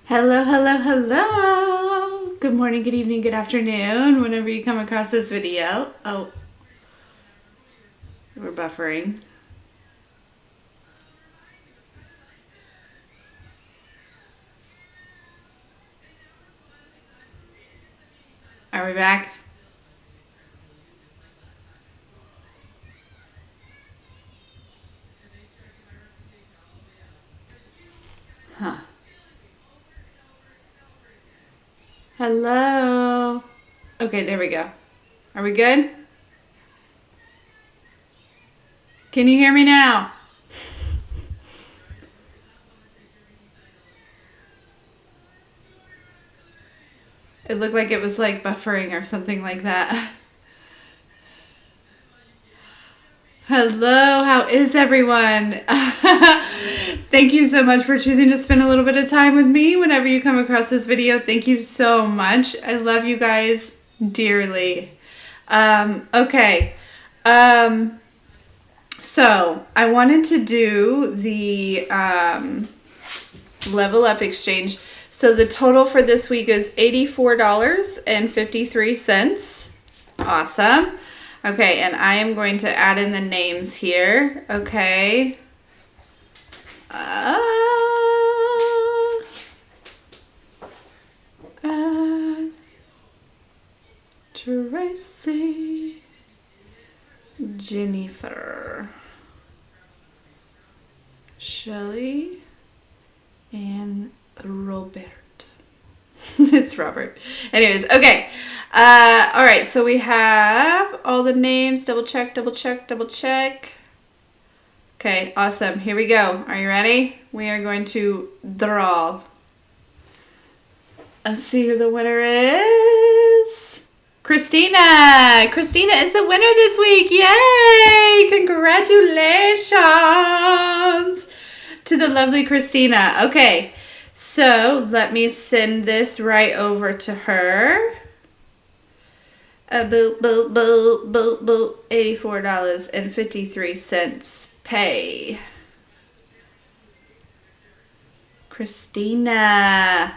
Hello, hello, hello. Good morning, good evening, good afternoon, whenever you come across this video. Oh, we're buffering. Are we back? Huh. Hello. Okay, there we go. Are we good? Can you hear me now? It looked like it was like buffering or something like that. Hello, how is everyone? Thank you so much for choosing to spend a little bit of time with me whenever you come across this video. Thank you so much. I love you guys dearly. Okay. So I wanted to do the level up exchange. So the total for this week is $84.53. Awesome. Okay, and I am going to add in the names here. Okay. Tracy, Jennifer, Shelley, and Robert. It's Robert. Anyways, okay. All right, so we have all the names. Double check, double check, double check. Okay, awesome. Here we go. Are you ready? We are going to draw. Let's see who the winner is. Christina. Christina is the winner this week. Yay! Congratulations to the lovely Christina. Okay, so let me send this right over to her. Boop, boop, boop, boop, boop. $84.53 pay. Christina.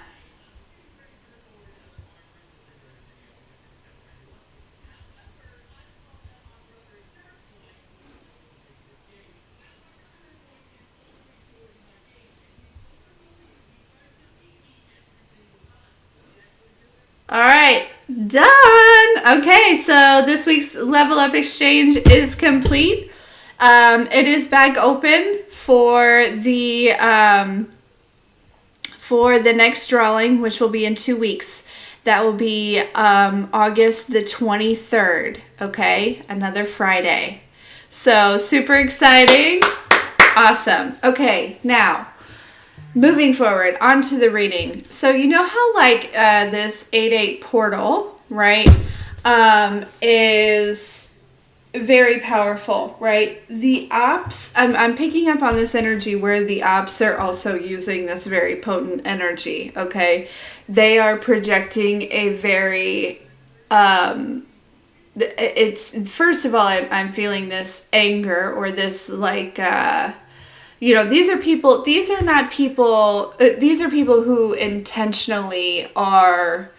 All right, done. Okay, so this week's level up exchange is complete. It is back open for the next drawing, which will be in 2 weeks. That will be August the 23rd. Okay, another Friday. So super exciting. Awesome. Okay, now moving forward onto the reading. So you know how like this 8/8 portal, right, is very powerful, right? The opps, I'm picking up on this energy where the opps are also using this very potent energy, okay? They are projecting a very, it's, first of all, I'm feeling this anger or this like, these are people who intentionally are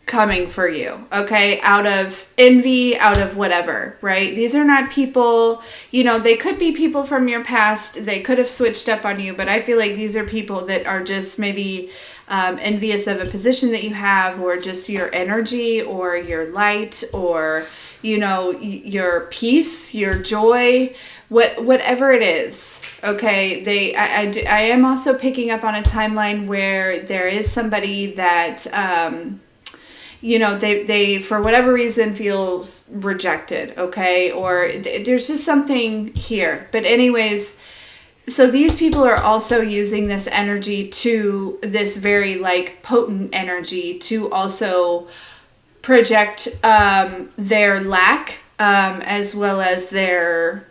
coming for you, okay? Out of envy, out of whatever, right? These are not people, they could be people from your past. They could have switched up on you, but I feel like these are people that are just maybe envious of a position that you have, or just your energy or your light, or, your peace, your joy, whatever it is. Okay, I am also picking up on a timeline where there is somebody that they for whatever reason feels rejected, okay, or there's just something here. But anyways, so these people are also using this energy, to this very like potent energy, to also project their lack, as well as their,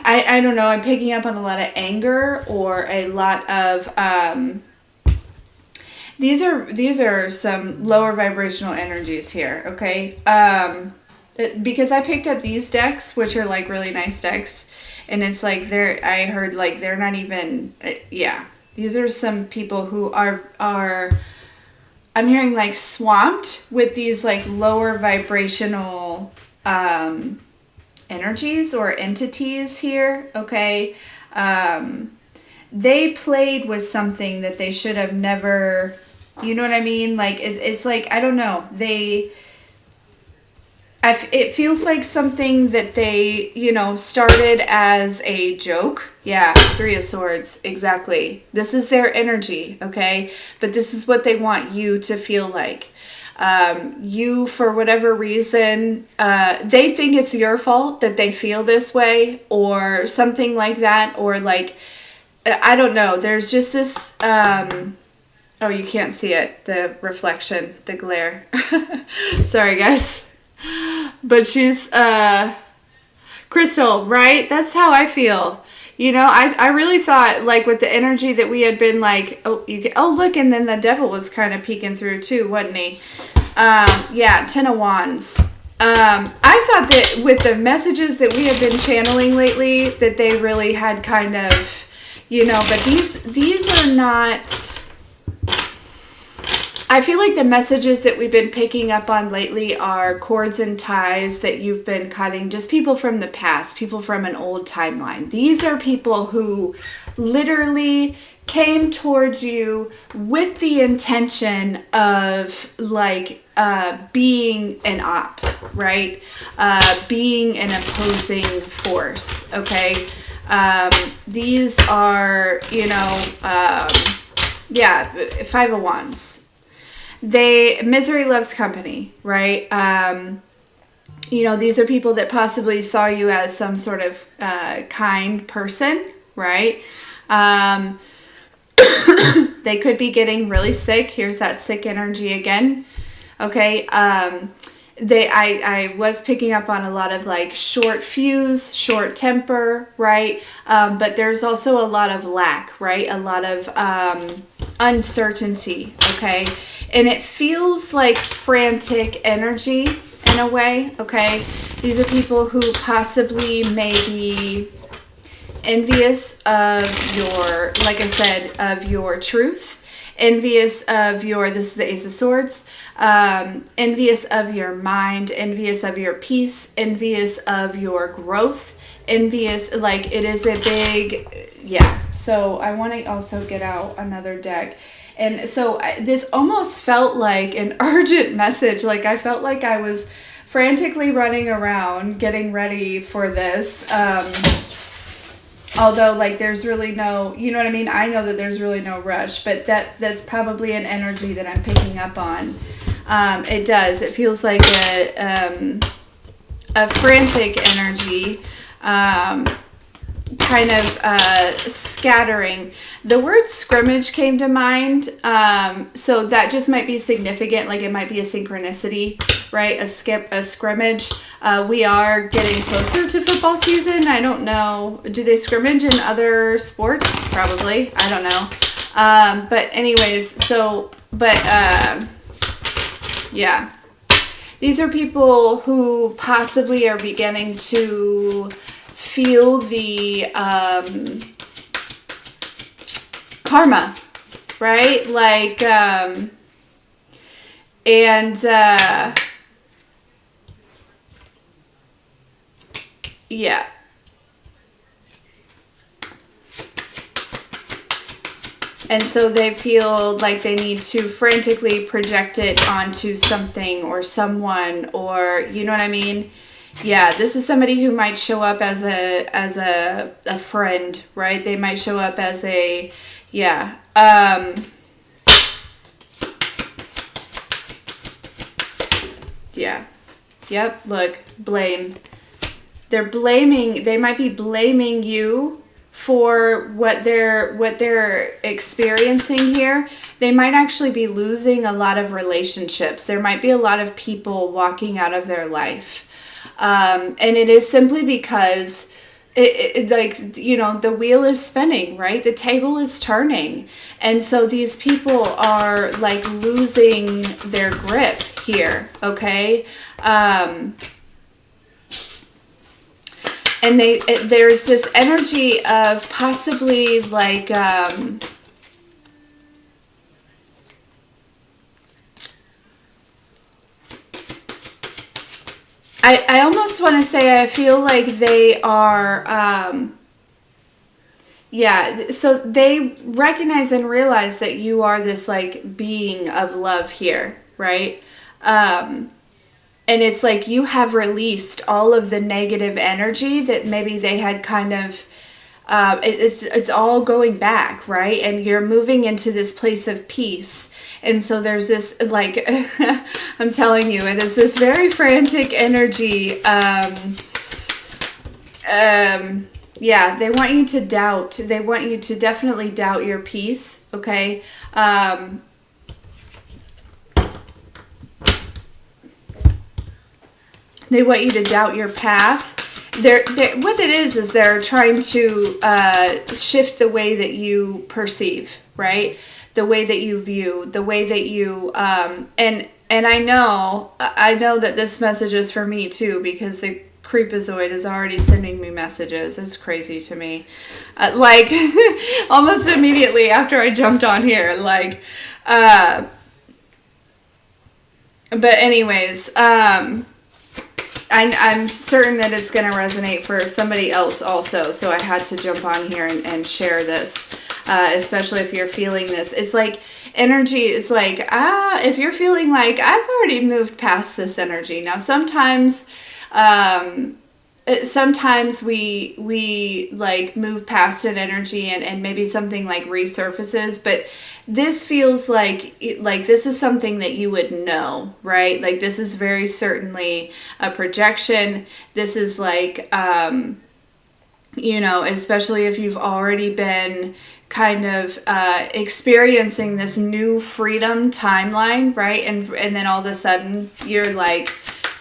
I don't know, I'm picking up on a lot of anger, or a lot of these are some lower vibrational energies here, okay? Because I picked up these decks, which are like really nice decks, And it's like I heard like they're not even, yeah. These are some people who are I'm hearing like swamped with these like lower vibrational energies or entities here, okay? They played with something that they should have never, you know what I mean? Like, it's like, I don't know, it feels like something that they, you know, started as a joke. Yeah, Three of Swords, exactly. This is their energy, okay? But this is what they want you to feel like. You, for whatever reason, they think it's your fault that they feel this way or something like that. Or like, I don't know. There's just this, oh, you can't see it. The reflection, the glare. Sorry, guys. But she's, Crystal, right? That's how I feel. You know, I really thought, like, with the energy that we had been, like, oh, look, and then the devil was kind of peeking through, too, wasn't he? Yeah, Ten of Wands. I thought that with the messages that we have been channeling lately, that they really had kind of, you know, but these are not... I feel like the messages that we've been picking up on lately are cords and ties that you've been cutting, just people from the past, people from an old timeline. These are people who literally came towards you with the intention of like being an op, right? Being an opposing force, okay? These are, you know, yeah, Five of Wands. Misery loves company, right? You know, these are people that possibly saw you as some sort of kind person, right? They could be getting really sick. Here's that sick energy again. Okay. I was picking up on a lot of like short fuse, short temper, right? But there's also a lot of lack, right? A lot of uncertainty, okay? And it feels like frantic energy in a way, okay? These are people who possibly may be envious of your, like I said, of your truth, envious of your, this is the Ace of Swords, envious of your mind, envious of your peace, envious of your growth, envious, like it is a big, yeah. So I want to also get out another deck. And so this almost felt like an urgent message. Like I felt like I was frantically running around getting ready for this. Although like there's really no, you know what I mean? I know that there's really no rush, but that's probably an energy that I'm picking up on. It does. It feels like a frantic energy. Kind of scattering. The word scrimmage came to mind, so that just might be significant, like it might be a synchronicity, right? A scrimmage. We are getting closer to football season. I don't know. Do they scrimmage in other sports? Probably. I don't know. But anyways, so, but yeah. These are people who possibly are beginning to feel the karma, right? Like, and yeah. And so they feel like they need to frantically project it onto something or someone, or, you know what I mean? Yeah, this is somebody who might show up as a friend, right? They might show up as a, yeah. Yeah. Yep, look, blame. They might be blaming you for what they're experiencing here. They might actually be losing a lot of relationships. There might be a lot of people walking out of their life. And it is simply because like, you know, the wheel is spinning, right? The table is turning. And so these people are like losing their grip here. Okay. And there's this energy of possibly like, I almost want to say I feel like they are, yeah, so they recognize and realize that you are this like being of love here, right? And it's like you have released all of the negative energy that maybe they had kind of, it's all going back, right? And you're moving into this place of peace. And so there's this, like, I'm telling you, it is this very frantic energy. Yeah, they want you to doubt. They want you to definitely doubt your peace, okay? They want you to doubt your path. What it is they're trying to shift the way that you perceive, right? The way that you view, the way that you, and I know that this message is for me too, because the creepazoid is already sending me messages. It's crazy to me. Like, almost immediately after I jumped on here, like, but anyways, I'm certain that it's going to resonate for somebody else also. So I had to jump on here and share this, especially if you're feeling this. It's like energy. It's like, if you're feeling like I've already moved past this energy. Now, sometimes we like move past an energy and maybe something like resurfaces, but this feels like this is something that you would know, right? Like this is very certainly a projection. This is like, especially if you've already been kind of experiencing this new freedom timeline, right? And then all of a sudden you're like,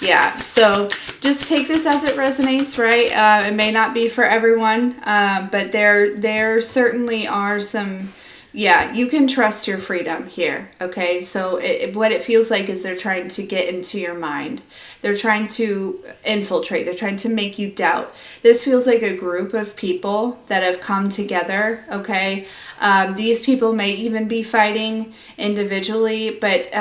yeah, so just take this as it resonates, right? It may not be for everyone, but there certainly are some, yeah, you can trust your freedom here, okay? So what it feels like is they're trying to get into your mind. They're trying to infiltrate. They're trying to make you doubt. This feels like a group of people that have come together, okay? These people may even be fighting individually, but,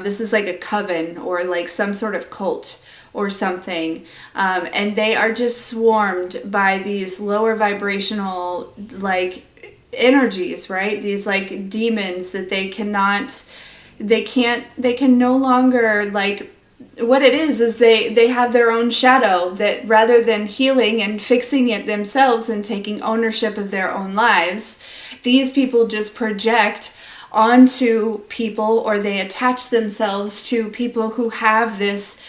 this is like a coven or like some sort of cult or something, and they are just swarmed by these lower vibrational like energies, right? These like demons that they can no longer, like, what it is they have their own shadow that rather than healing and fixing it themselves and taking ownership of their own lives, these people just project onto people, or they attach themselves to people who have this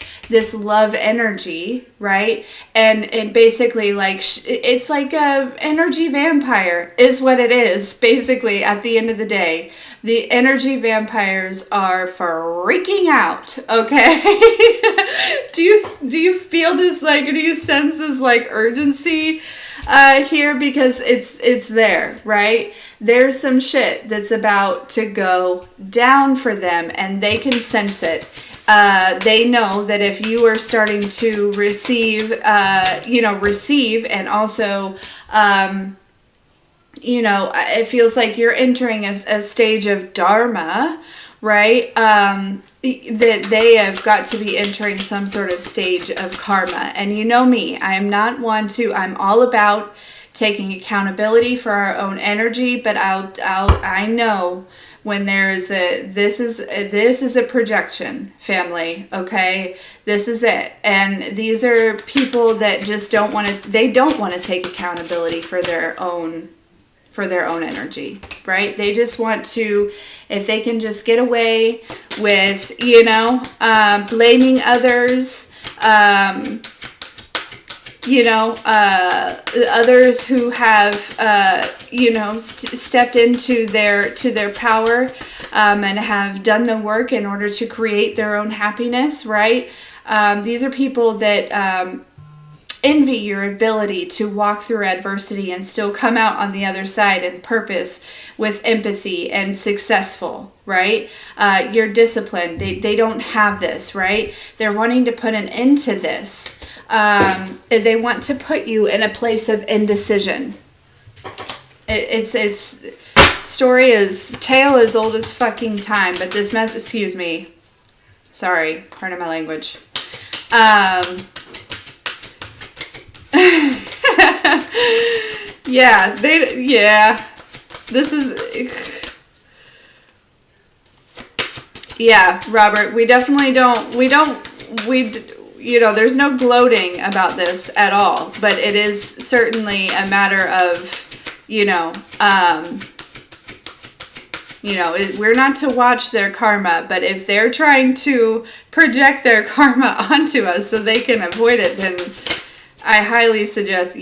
love energy, right? And basically, like, it's like a energy vampire is what it is, basically, at the end of the day. The energy vampires are freaking out, okay? Do you feel this, like, do you sense this, like, urgency here? Because it's there, right? There's some shit that's about to go down for them, and they can sense it. They know that if you are starting to receive and also, it feels like you're entering a stage of Dharma, right? That they have got to be entering some sort of stage of karma. And you know me, I'm all about taking accountability for our own energy, but I know when there is this is a projection, family, okay? This is it. And these are people that just don't want to take accountability for their own energy, right? They just want to, if they can just get away with, blaming others, others who have, stepped into their power, and have done the work in order to create their own happiness, right? These are people that envy your ability to walk through adversity and still come out on the other side in purpose, with empathy and successful, right? You're disciplined. They don't have this, right? They're wanting to put an end to this. They want to put you in a place of indecision. It's story is tale as old as fucking time, but this mess, excuse me, sorry, pardon my language. This is, yeah, Robert, we definitely don't, you know, there's no gloating about this at all, but it is certainly a matter of, we're not to watch their karma, but if they're trying to project their karma onto us so they can avoid it, then I highly suggest,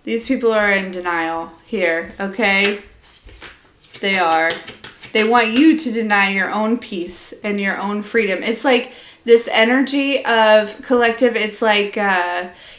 these people are in denial here, okay? They are. They want you to deny your own peace and your own freedom. It's like this energy of collective, it's like,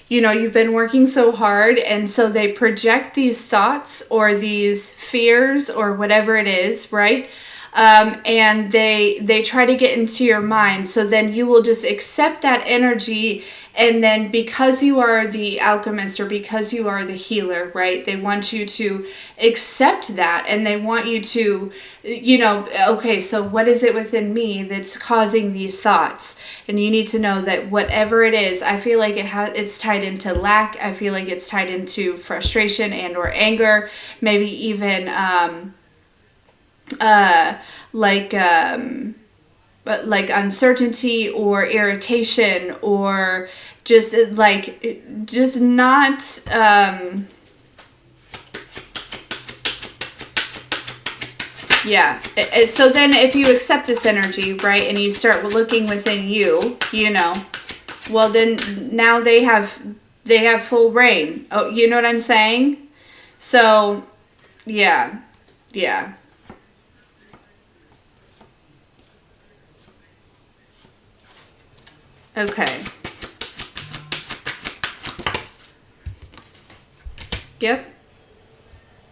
you've been working so hard, and so they project these thoughts or these fears or whatever it is, right? And they try to get into your mind. So then you will just accept that energy. And then because you are the alchemist or because you are the healer, right? They want you to accept that, and they want you to, okay, so what is it within me that's causing these thoughts? And you need to know that whatever it is, I feel like it's tied into lack. I feel like it's tied into frustration and or anger, maybe even like uncertainty or irritation, or just not so then if you accept this energy, right, and you start looking within you, well, then now they have full reign. Oh, you know what I'm saying? So yeah. Okay. Yep.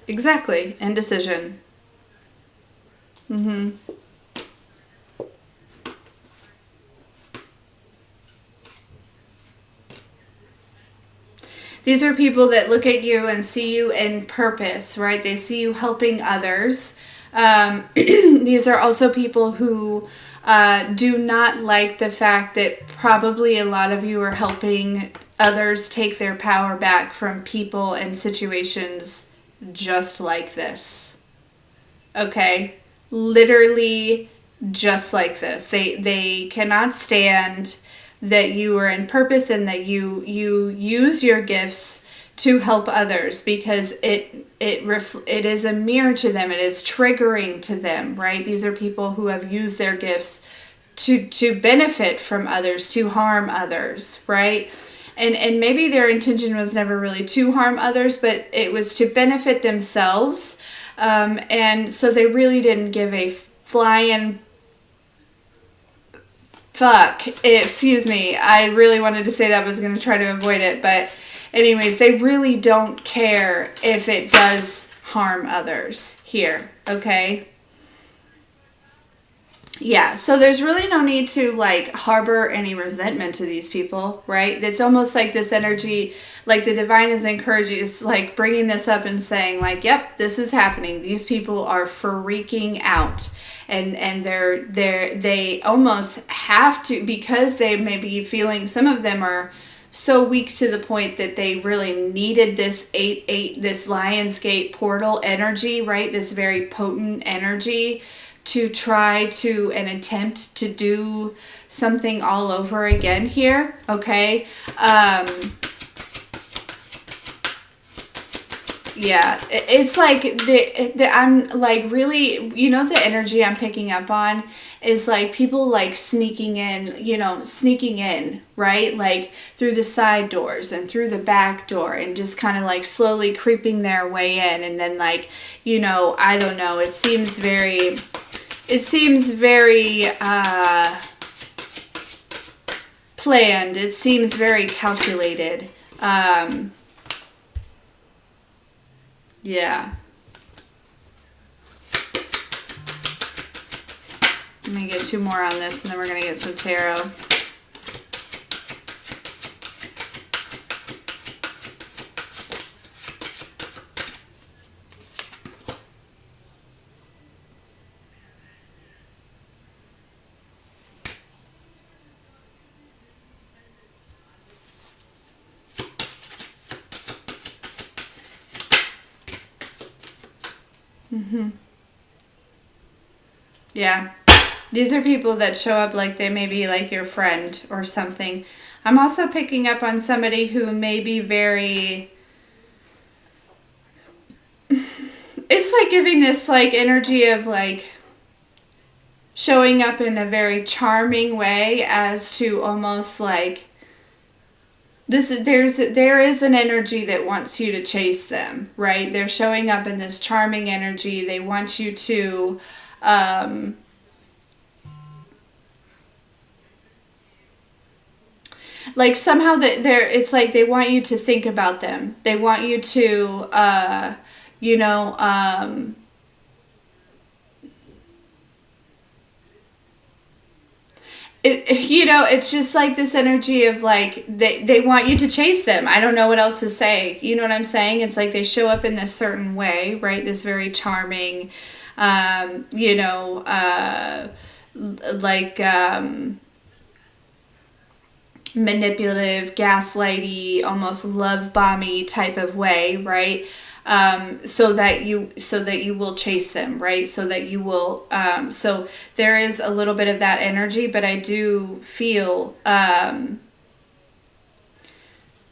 Exactly. Indecision. Mm-hmm. These are people that look at you and see you in purpose, right? They see you helping others. These are also people who do not like the fact that probably a lot of you are helping others take their power back from people and situations just like this. Okay? Literally just like this. They cannot stand that you are in purpose and that you use your gifts to help others, because it is a mirror to them. It is triggering to them, right? These are people who have used their gifts to benefit from others, to harm others, right? And maybe their intention was never really to harm others, but it was to benefit themselves. And so they really didn't give a flying fuck. Excuse me. I really wanted to say that, but I was going to try to avoid it. But anyways, they really don't care if it does harm others here. Okay? Yeah, so there's really no need to harbor any resentment to these people, right? It's almost like this energy, like the divine is encouraging, is bringing this up and saying yep, this is happening. These people are freaking out, and they almost have to, because they may be feeling, some of them are so weak to the point that they really needed this 8-8, this Lionsgate portal energy, right? This very potent energy to try to and attempt to do something all over again here, okay? It's I'm really, the energy I'm picking up on is people sneaking in, right? Through the side doors and through the back door, and just kind of slowly creeping their way in. And then I don't know, it seems very planned. It seems very calculated. Yeah. Let me get two more on this, and then we're going to get some tarot. Yeah. These are people that show up like they may be like your friend or something. I'm also picking up on somebody who may be very... It's like giving this like energy of like showing up in a very charming way, as to almost like there is an energy that wants you to chase them, right? They're showing up in this charming energy. They want you to like somehow that it's like they want you to think about them. They want you to you know, you know, it's just like this energy of like they want you to chase them. I don't know what else to say. You know what I'm saying? It's like they show up in this certain way, right? This very charming, you know, like manipulative, gaslighty, almost love bomby type of way, right? So that you will chase them, right? So that you will, so there is a little bit of that energy, but I do feel,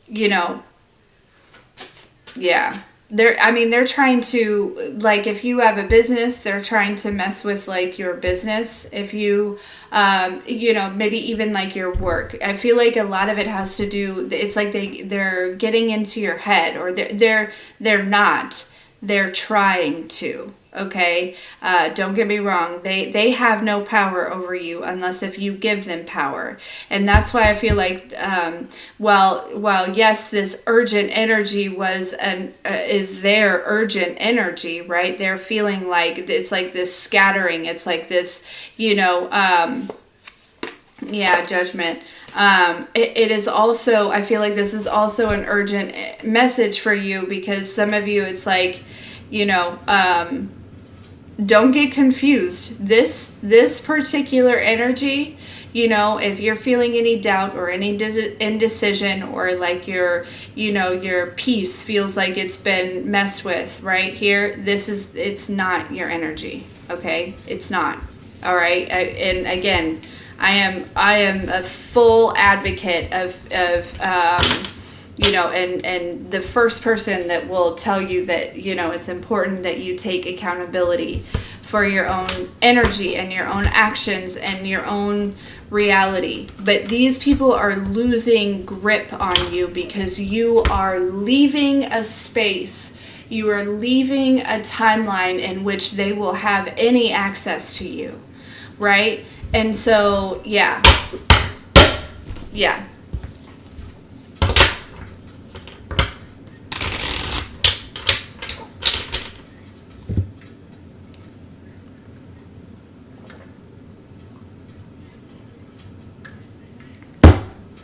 you know, yeah. They're trying to, like, if you have a business, they're trying to mess with, like, your business. If you, you know, maybe even, like, your work. I feel like a lot of it has to do, it's like they're getting into your head, or they're not. They're trying to, okay? Don't get me wrong. They have no power over you unless if you give them power. And that's why I feel like, while yes, this urgent energy is their urgent energy, right? They're feeling like it's like this scattering. It's like this, you know, yeah, judgment. It is also, I feel like this is also an urgent message for you, because some of you, it's like, you know, don't get confused. This particular energy, you know, if you're feeling any doubt or any indecision, or like your peace feels like it's been messed with right here, it's not your energy. Okay. It's not. All right. And again, I am a full advocate of you know, and the first person that will tell you that, you know, it's important that you take accountability for your own energy and your own actions and your own reality. But these people are losing grip on you because you are leaving a space. You are leaving a timeline in which they will have any access to you, right? And so, yeah.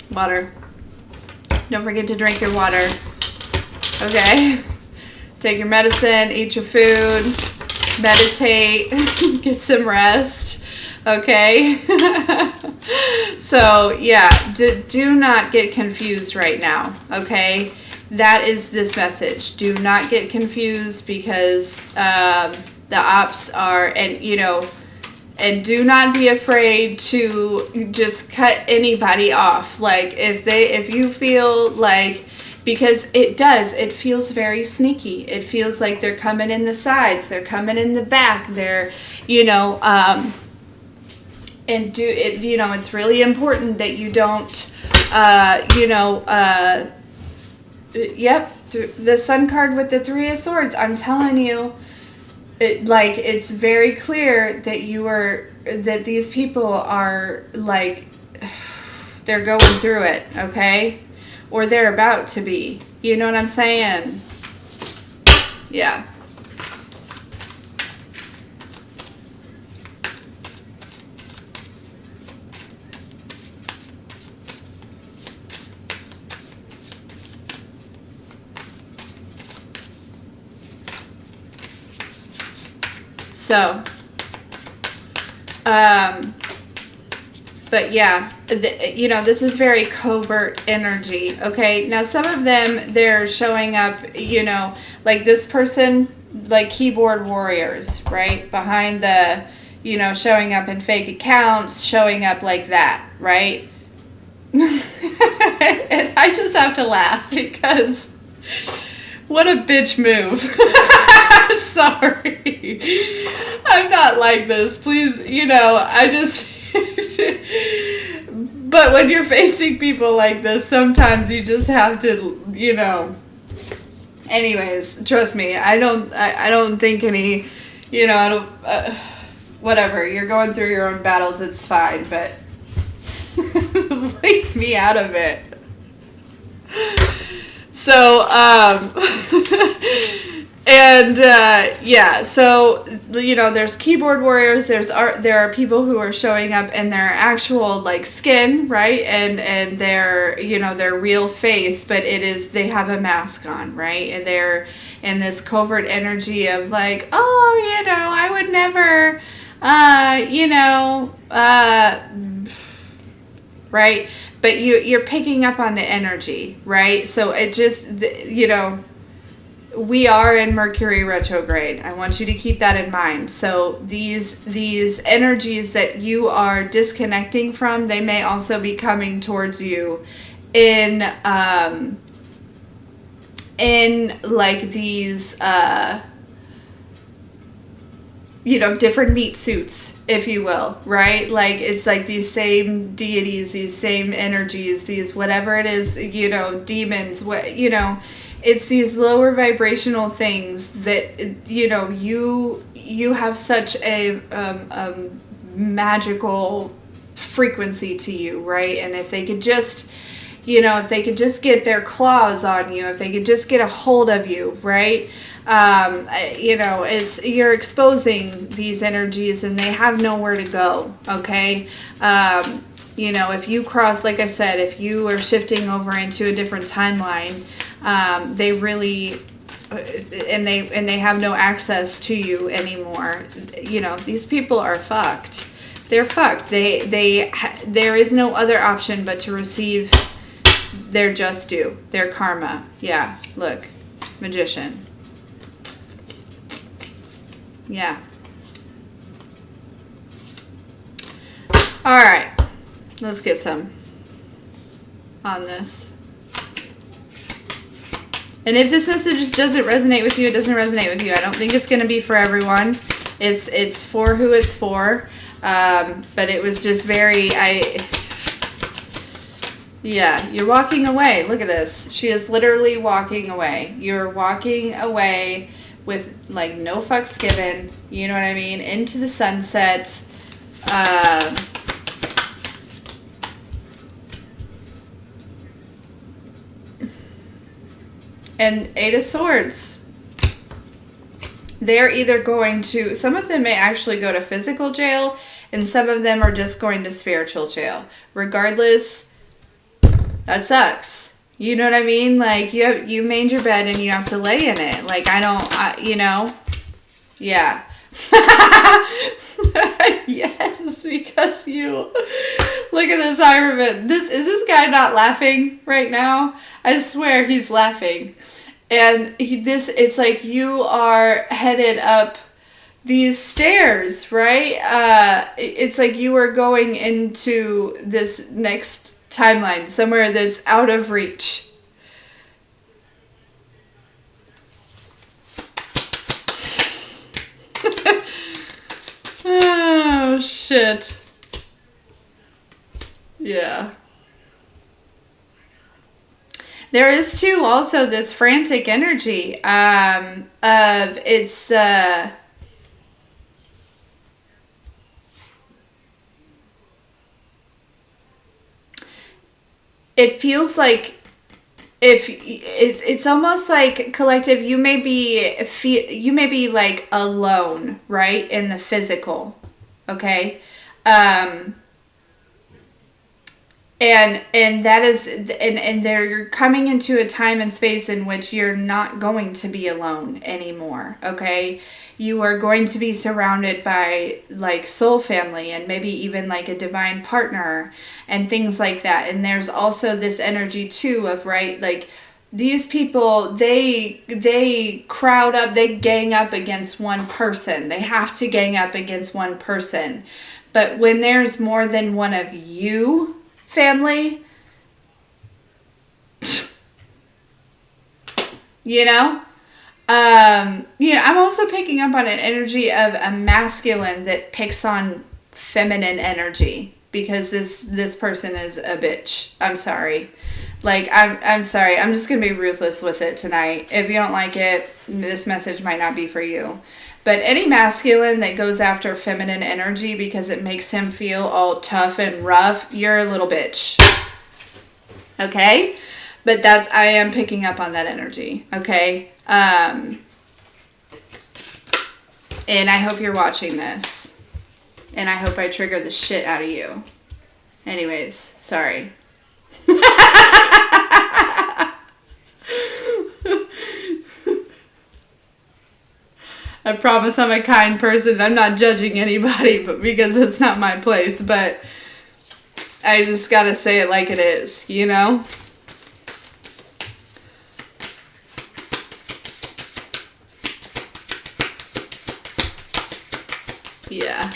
Water. Don't forget to drink your water. Okay? Take your medicine, eat your food, meditate, get some rest. Okay? So, yeah, do not get confused right now. Okay? That is this message. Do not get confused, because the opps are, and you know, and do not be afraid to just cut anybody off. Like, if you feel like, because it feels very sneaky. It feels like they're coming in the sides, they're coming in the back, they're, you know, and you know, it's really important that you don't, you know, yep, the Sun card with the Three of Swords. I'm telling you, it's very clear that these people are like, they're going through it, okay? Or they're about to be. You know what I'm saying? Yeah. So, but yeah, you know, this is very covert energy, okay? Now, some of them, they're showing up, you know, like this person, like keyboard warriors, right? Behind the, you know, showing up in fake accounts, showing up like that, right? And I just have to laugh because what a bitch move. I'm sorry. I'm not like this. Please, you know, I just... But when you're facing people like this, sometimes you just have to, you know... Anyways, trust me, I don't think any, you know, I don't, whatever, you're going through your own battles, it's fine, but leave me out of it. So, and, yeah, so, you know, there's keyboard warriors, there are people who are showing up in their actual, like, skin, right, and their, you know, their real face, but they have a mask on, right, and they're in this covert energy of, like, oh, you know, I would never, you know, right, but you're picking up on the energy, right, so it just, you know, we are in Mercury retrograde. I want you to keep that in mind. So these energies that you are disconnecting from, they may also be coming towards you in like these you know, different meat suits, if you will, right? Like it's like these same deities, these same energies, these whatever it is, you know, demons, what, you know, it's these lower vibrational things that, you know, you have such a magical frequency to you, right? And if they could just, you know, if they could just get their claws on you, if they could just get a hold of you, right? You know, you're exposing these energies and they have nowhere to go, okay? You know, if you cross, like I said, if you are shifting over into a different timeline, they really, and they have no access to you anymore. You know, these people are fucked. They're fucked. There is no other option but to receive their just due, their karma. Yeah, look, Magician. Yeah. All right, let's get some on this. And if this message doesn't resonate with you, it doesn't resonate with you. I don't think it's going to be for everyone. It's for who it's for. But it was just very, yeah, you're walking away. Look at this. She is literally walking away. You're walking away with, like, no fucks given. You know what I mean? Into the sunset. And Eight of Swords. They're either going to, some of them may actually go to physical jail, and some of them are just going to spiritual jail. Regardless, that sucks. You know what I mean? Like, you made your bed and you have to lay in it. Like, you know? Yeah. Yes, because you... Look at this Ironman. Is this guy not laughing right now? I swear he's laughing. And it's like you are headed up these stairs, right? It's like you are going into this next timeline, somewhere that's out of reach. Oh, shit. Yeah. There is too also this frantic energy of it's it feels like if it's almost like collective, you may be like alone, right, in the physical, okay, and that is, and they're coming into a time and space in which you're not going to be alone anymore, okay? You are going to be surrounded by, like, soul family and maybe even, like, a divine partner and things like that. And there's also this energy, too, of, right, like, these people, they crowd up, they gang up against one person. They have to gang up against one person. But when there's more than one of you, family, you know, I'm also picking up on an energy of a masculine that picks on feminine energy, because this person is a bitch. I'm sorry. Like, I'm sorry. I'm just going to be ruthless with it tonight. If you don't like it, this message might not be for you. But any masculine that goes after feminine energy because it makes him feel all tough and rough, you're a little bitch. Okay? But I am picking up on that energy. Okay? And I hope you're watching this. And I hope I trigger the shit out of you. Anyways, sorry. I promise I'm a kind person. I'm not judging anybody, but because it's not my place. But I just gotta say it like it is, you know? Yeah.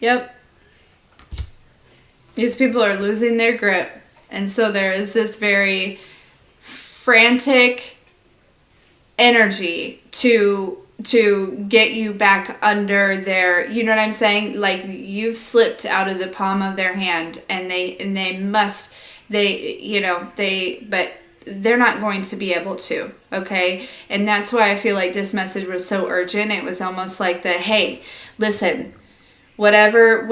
Yep. These people are losing their grip. And so there is this very frantic energy to get you back under their, you know what I'm saying? Like, you've slipped out of the palm of their hand, and but they're not going to be able to, okay? And that's why I feel like this message was so urgent. It was almost like hey, listen, whatever,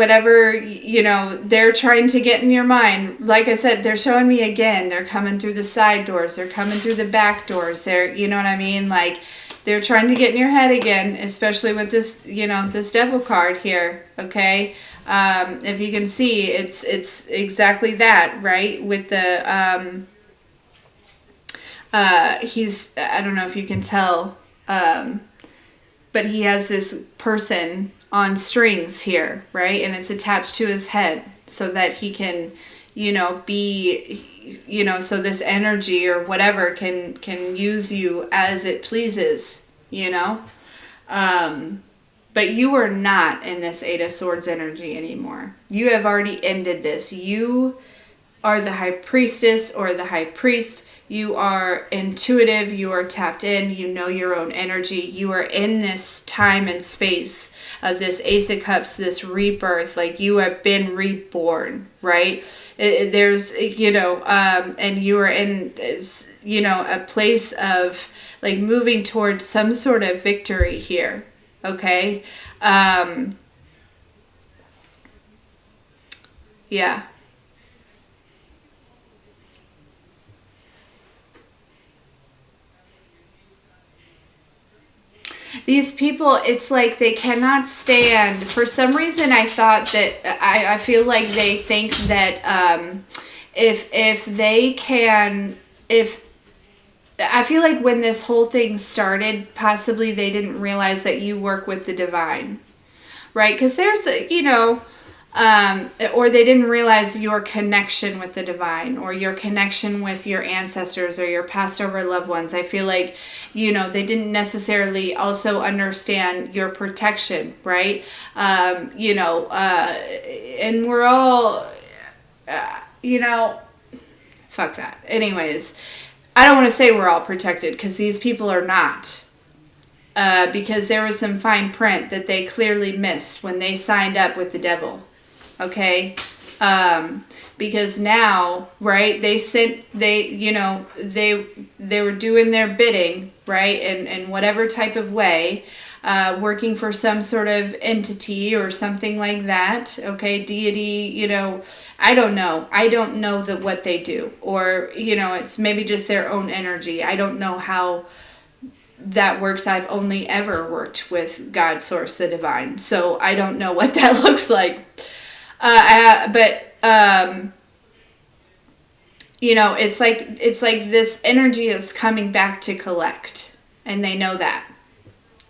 they're trying to get in your mind. Like I said, they're showing me again, they're coming through the side doors, they're coming through the back doors, you know what I mean? Like, they're trying to get in your head again, especially with this, this devil card here, okay? If you can see, it's exactly that, right? With the, I don't know if you can tell, but he has this person on strings here, right? And it's attached to his head so that he can, be, so this energy or whatever can use you as it pleases, But you are not in this Eight of Swords energy anymore. You have already ended this. You are the High Priestess or the High Priest. You are intuitive. You are tapped in. You know your own energy. You are in this time and space of this Ace of Cups, this rebirth. Like, you have been reborn, right? There's, and you are in, a place of, like, moving towards some sort of victory here. Okay? Yeah. These people, it's like they cannot stand. For some reason, I thought that, I feel like they think that if they can, I feel like when this whole thing started, possibly they didn't realize that you work with the divine, right? Because there's, or they didn't realize your connection with the divine or your connection with your ancestors or your passed over loved ones. I feel like, they didn't necessarily also understand your protection, right? And we're all, fuck that. Anyways, I don't want to say we're all protected, because these people are not. Because there was some fine print that they clearly missed when they signed up with the devil. Okay? Because now, right, they were doing their bidding, right, in whatever type of way, working for some sort of entity or something like that, okay, deity, I don't know. I don't know what they do. Or, it's maybe just their own energy. I don't know how that works. I've only ever worked with God, Source, the Divine. So I don't know what that looks like. It's like this energy is coming back to collect, and they know that.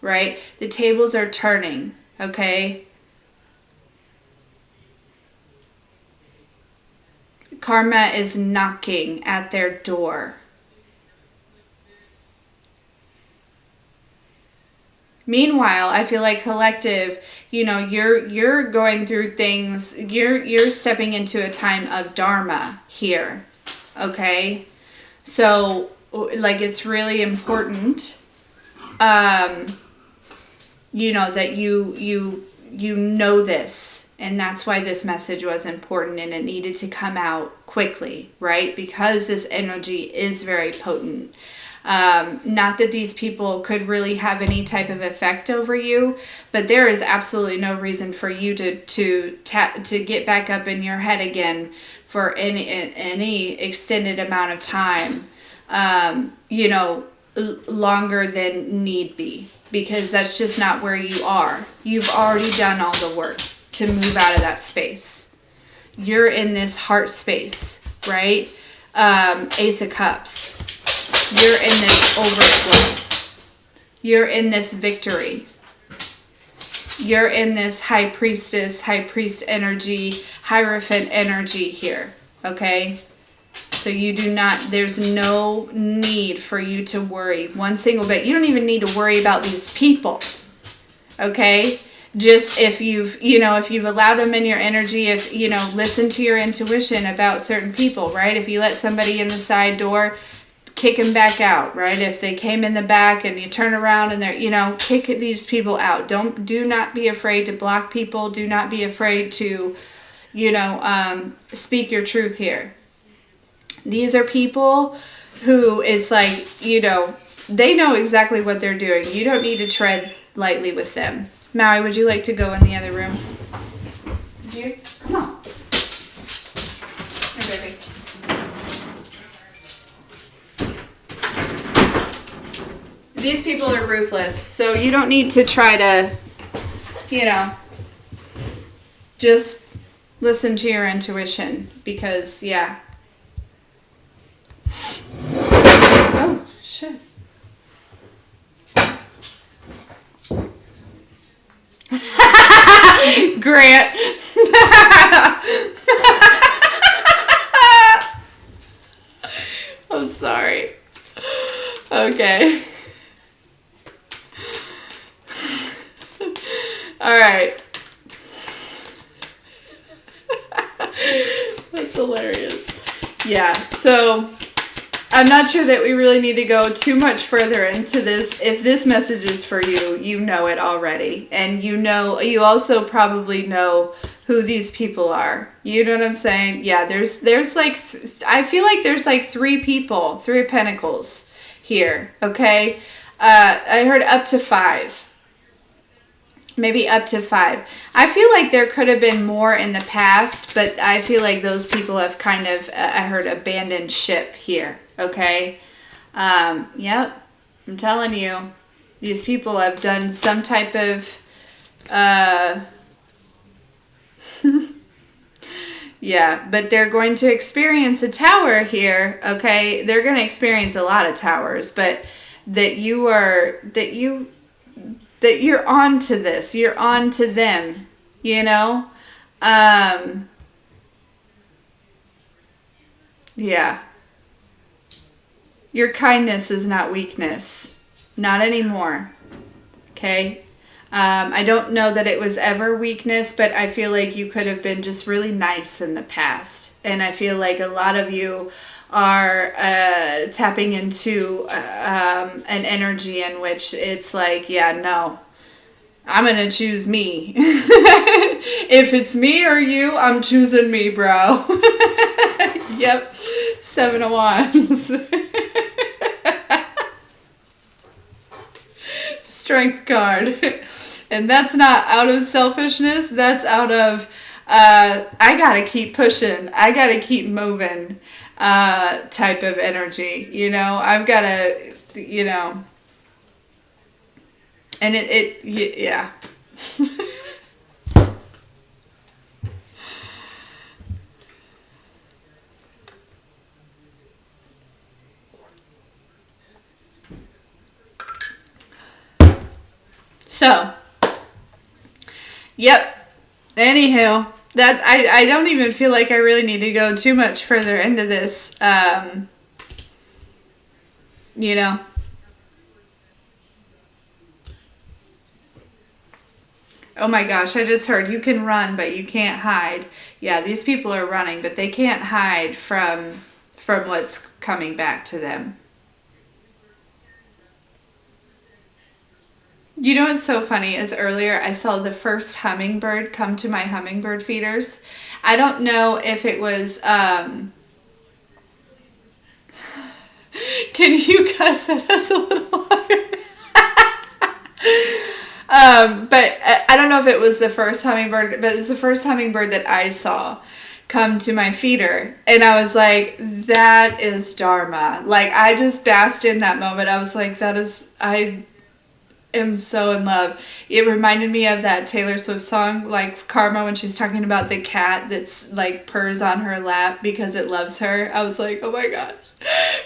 right? The tables are turning, okay? Karma is knocking at their door. Meanwhile, I feel like collective, you know, you're going through things, you're stepping into a time of Dharma here. Okay? So like it's really important you know that you know this, and that's why this message was important and it needed to come out quickly, right? Because this energy is very potent. Not that these people could really have any type of effect over you, but there is absolutely no reason for you to get back up in your head again for any extended amount of time, you know, longer than need be, because that's just not where you are. You've already done all the work to move out of that space. You're in this heart space, right? Ace of Cups. You're in this overflow. You're in this victory. You're in this high priestess, high priest energy, hierophant energy here, okay? So you do not, there's no need for you to worry one single bit. You don't even need to worry about these people, okay? Just if you've, you know, if you've allowed them in your energy, if, you know, listen to your intuition about certain people, right? If you let somebody in the side door, kick them back out, right? If they came in the back and you turn around and they're, you know, kick these people out. Do not be afraid to block people. Do not be afraid to, you know, speak your truth here. These are people who is like, you know, they know exactly what they're doing. You don't need to tread lightly with them. Maui, would you like to go in the other room? Here, come on. Here, baby. These people are ruthless, so you don't need to try to, you know, just listen to your intuition, because, yeah. Oh, shit. Grant. I'm sorry. Okay. All right. That's hilarious. Yeah, so I'm not sure that we really need to go too much further into this. If this message is for you, you know it already. And you know, you also probably know who these people are. You know what I'm saying? Yeah, there's like, I feel like there's like three people, 3 of Pentacles here, okay? I heard up to 5. Maybe up to 5. I feel like there could have been more in the past, but I feel like those people have kind of, I heard, abandoned ship here, okay? Yep, I'm telling you, these people have done some type of, yeah, but they're going to experience a tower here, okay? They're going to experience a lot of towers, but that you're on to this. You're on to them, you know? Yeah. Your kindness is not weakness. Not anymore. Okay? I don't know that it was ever weakness, but I feel like you could have been just really nice in the past. And I feel like a lot of you are tapping into an energy in which it's like, yeah, no, I'm going to choose me. If it's me or you, I'm choosing me, bro. Yep. 7 of Wands. Strength card. And that's not out of selfishness. That's out of, I got to keep pushing. I got to keep moving type of energy. You know, I've got to, you know. And yeah. So, yep. Anywho, that's I don't even feel like I really need to go too much further into this. You know. Oh my gosh, I just heard you can run, but you can't hide. Yeah, these people are running, but they can't hide from what's coming back to them. You know what's so funny is earlier I saw the first hummingbird come to my hummingbird feeders. I don't know if it was can you cuss at us a little longer? But I don't know if it was the first hummingbird, but it was the first hummingbird that I saw come to my feeder. And I was like, that is Dharma. Like, I just basked in that moment. I was like, I am so in love. It reminded me of that Taylor Swift song, like Karma, when she's talking about the cat that's like purrs on her lap because it loves her. I was like, oh my gosh.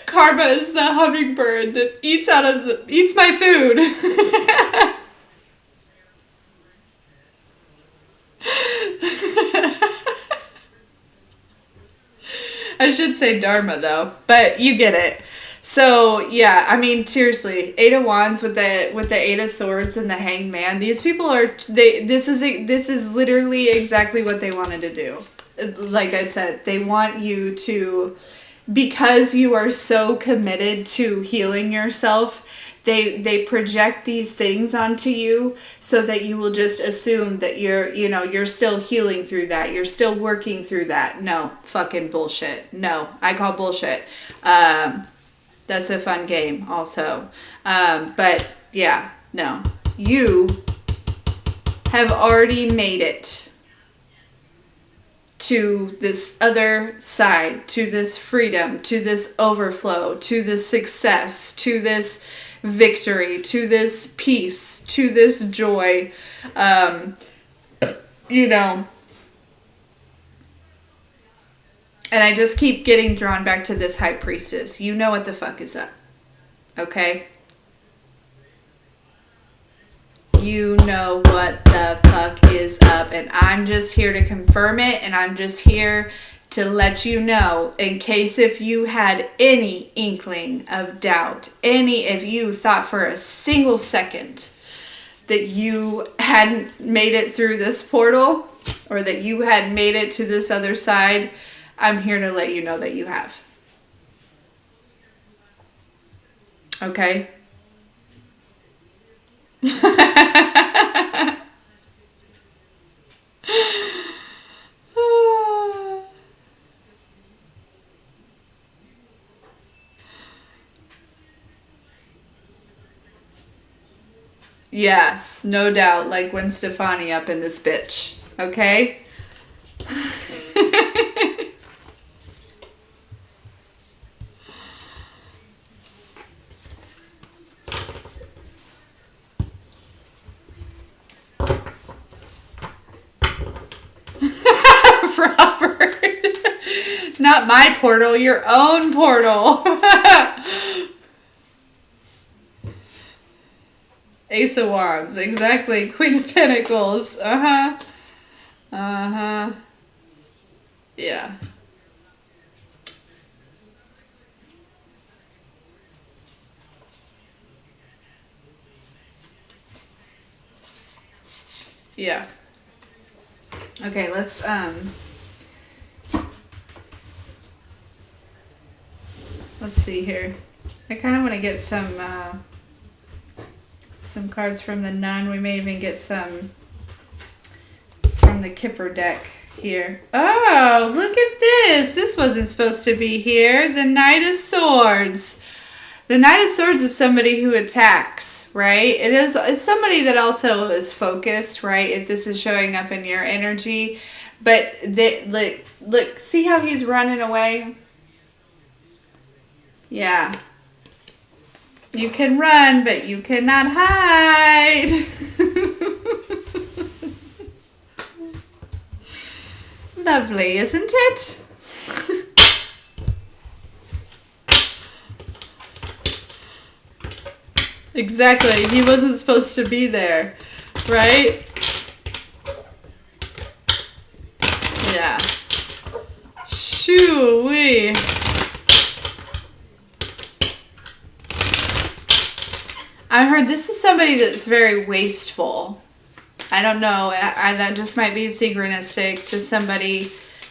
Karma is the hummingbird that eats my food. I should say Dharma though, but you get it. So yeah, I mean seriously, Eight of Wands with the Eight of Swords and the Hanged Man. These people this is literally exactly what they wanted to do. Like I said, they want you to, because you are so committed to healing yourself. They project these things onto you so that you will just assume that you're still healing through that. You're still working through that. No, fucking bullshit. No, I call bullshit. That's a fun game also. But yeah, no. You have already made it to this other side, to this freedom, to this overflow, to this success, to this victory, to this peace, to this joy. You know. And I just keep getting drawn back to this high priestess. You know what the fuck is up. Okay? You know what the fuck is up. And I'm just here to confirm it. And I'm just here to let you know, in case if you had any inkling of doubt, if you thought for a single second that you hadn't made it through this portal, or that you had made it to this other side, I'm here to let you know that you have. Okay? Yeah, no doubt. Like Gwen Stefani up in this bitch. Okay? Robert. Not my portal, your own portal. Ace of Wands, exactly. Queen of Pentacles. Uh-huh. Uh-huh. Yeah. Yeah. Okay, let's see here. I kind of want to get some cards from the Nun. We may even get some from the Kipper deck here. Oh, look at this. This wasn't supposed to be here. The Knight of Swords. The Knight of Swords is somebody who attacks, right? It's somebody that also is focused, right? If this is showing up in your energy. But look, see how he's running away? Yeah. You can run, but you cannot hide. Lovely, isn't it? Exactly. He wasn't supposed to be there. Right? Yeah. Shoo-wee. I heard this is somebody that's very wasteful. I don't know. That just might be synchronistic to somebody.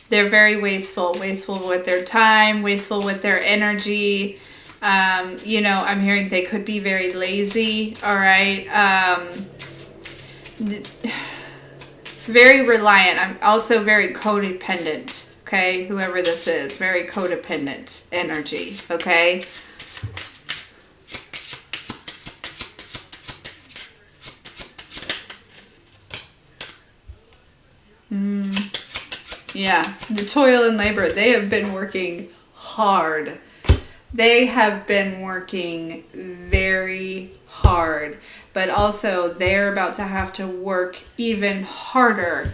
They're very wasteful. Wasteful with their time. Wasteful with their energy. You know, I'm hearing they could be very lazy. All right. Very reliant. I'm also very codependent. Okay. Whoever this is. Very codependent energy. Okay. Yeah, the toil and labor. They have been working hard. They have been working very hard. But also, they're about to have to work even harder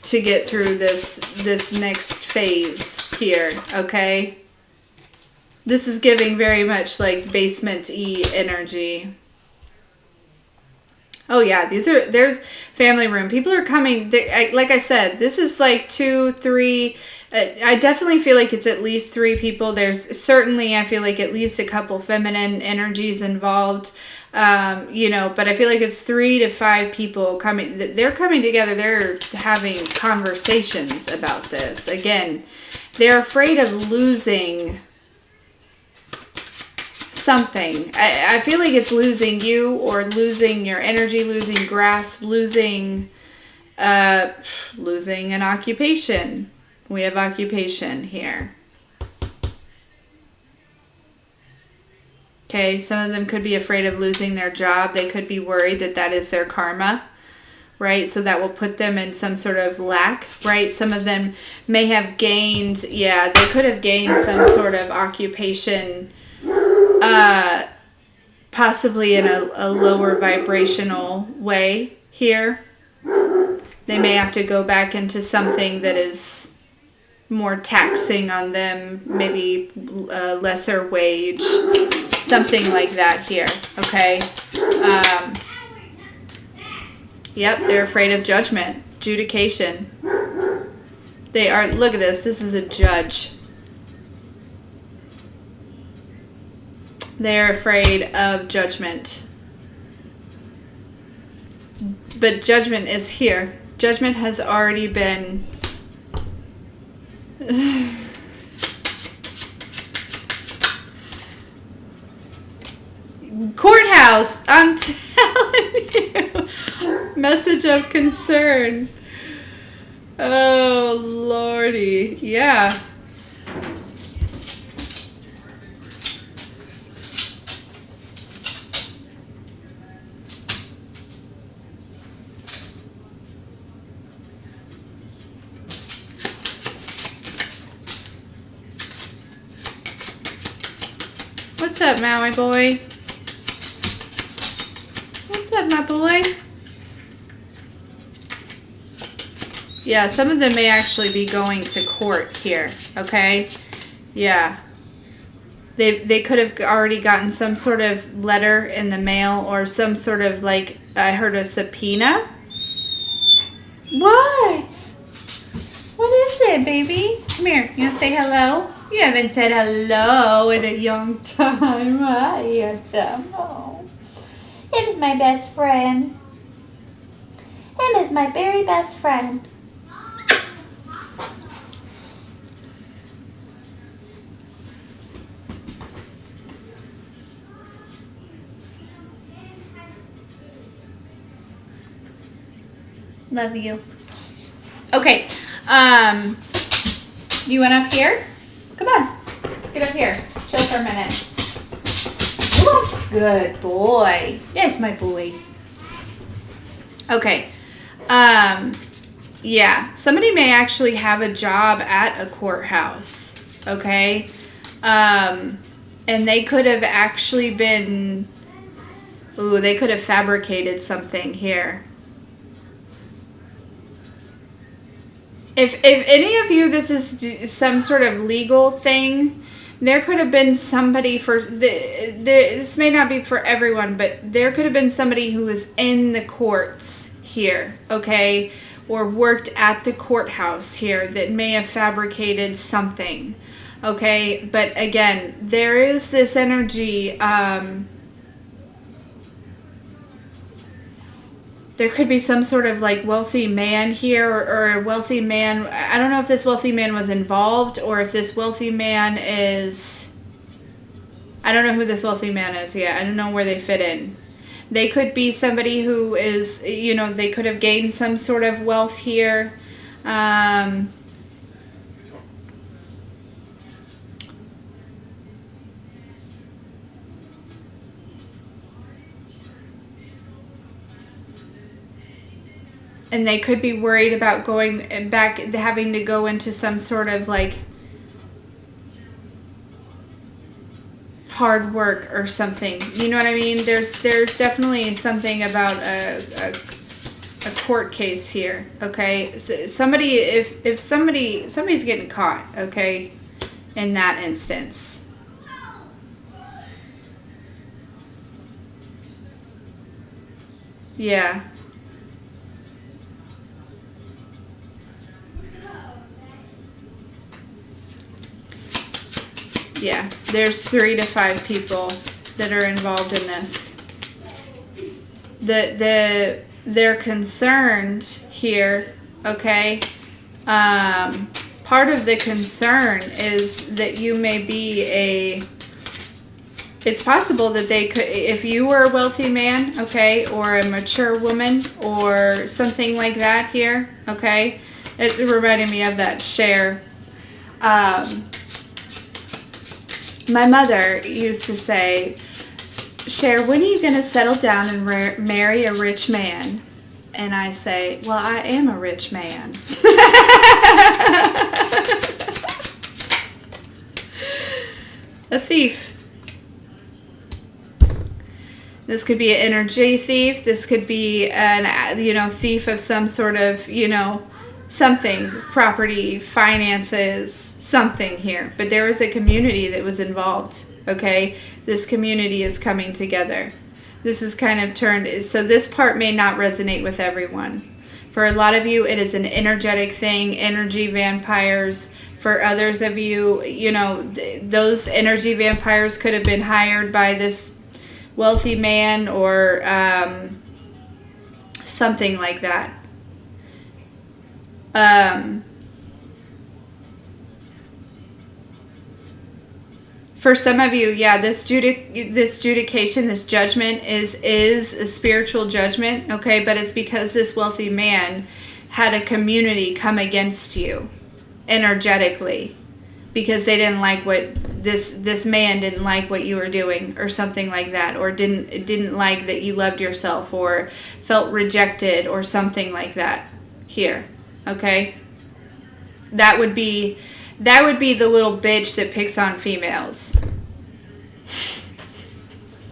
to get through this next phase here, okay? This is giving very much like basement-y energy. Oh yeah, there's family room. People are coming. Like I said, this is like 2, 3. I definitely feel like it's at least 3 people. There's certainly, I feel like at least a couple feminine energies involved. You know, but I feel like it's 3 to 5 people coming. They're coming together. They're having conversations about this. Again, they're afraid of losing something. I feel like it's losing you, or losing your energy, losing grasp, losing an occupation. We have occupation here. Okay, some of them could be afraid of losing their job. They could be worried that that is their karma, right? So that will put them in some sort of lack, right? Some of them may have gained, they could have gained some sort of occupation, possibly in a lower vibrational way here. They may have to go back into something that is more taxing on them, maybe a lesser wage, something like that here, okay? Yep, they're afraid of judgment, adjudication. They are, look at this is a judge. They're afraid of judgment. But judgment is here. Judgment has already been... Courthouse, I'm telling you. Message of concern. Oh, Lordy. Yeah. What's up, Maui boy? What's up, my boy? Yeah, some of them may actually be going to court here, okay? Yeah. They could have already gotten some sort of letter in the mail, or some sort of, like, I heard a subpoena. What? What is it, baby? Come here. You want to say hello? You haven't said hello in a long time. Hi, oh. Him is my best friend. Him is my very best friend. Love you. Okay. You went up here? Come on. Get up here. Chill for a minute. Good boy. Yes, my boy. Okay. Yeah. Somebody may actually have a job at a courthouse. Okay. And they could have actually been... Ooh, they could have fabricated something here. If any of you, this is some sort of legal thing, there could have been somebody this may not be for everyone, but there could have been somebody who was in the courts here, okay, or worked at the courthouse here that may have fabricated something, okay. But again, there is this energy. There could be some sort of like wealthy man here, or a wealthy man. I don't know if this wealthy man was involved, or if this wealthy man is, I don't know who this wealthy man is yet. I don't know where they fit in. They could be somebody who is, you know, they could have gained some sort of wealth here. And they could be worried about going back, having to go into some sort of like hard work or something. You know what I mean? There's definitely something about a court case here. Okay, so somebody, if somebody's getting caught, okay, in that instance. Yeah. Yeah, there's 3 to 5 people that are involved in this. They're concerned here, okay? Part of the concern is that you may be it's possible that they could, if you were a wealthy man, okay, or a mature woman, or something like that here, okay? It reminded me of that share. My mother used to say, Cher, when are you going to settle down and marry a rich man? And I say, well, I am a rich man. A thief. This could be an energy thief. This could be an, thief of some sort of, something, property, finances, something here. But there was a community that was involved, okay? This community is coming together. This is kind of turned, so this part may not resonate with everyone. For a lot of you, it is an energetic thing, energy vampires. For others of you, those energy vampires could have been hired by this wealthy man or something like that. For some of you, yeah, this judication, this judgment is a spiritual judgment, okay? But it's because this wealthy man had a community come against you energetically because they didn't like what this man didn't like what you were doing or something like that, or didn't like that you loved yourself or felt rejected or something like that here. Okay, that would be the little bitch that picks on females.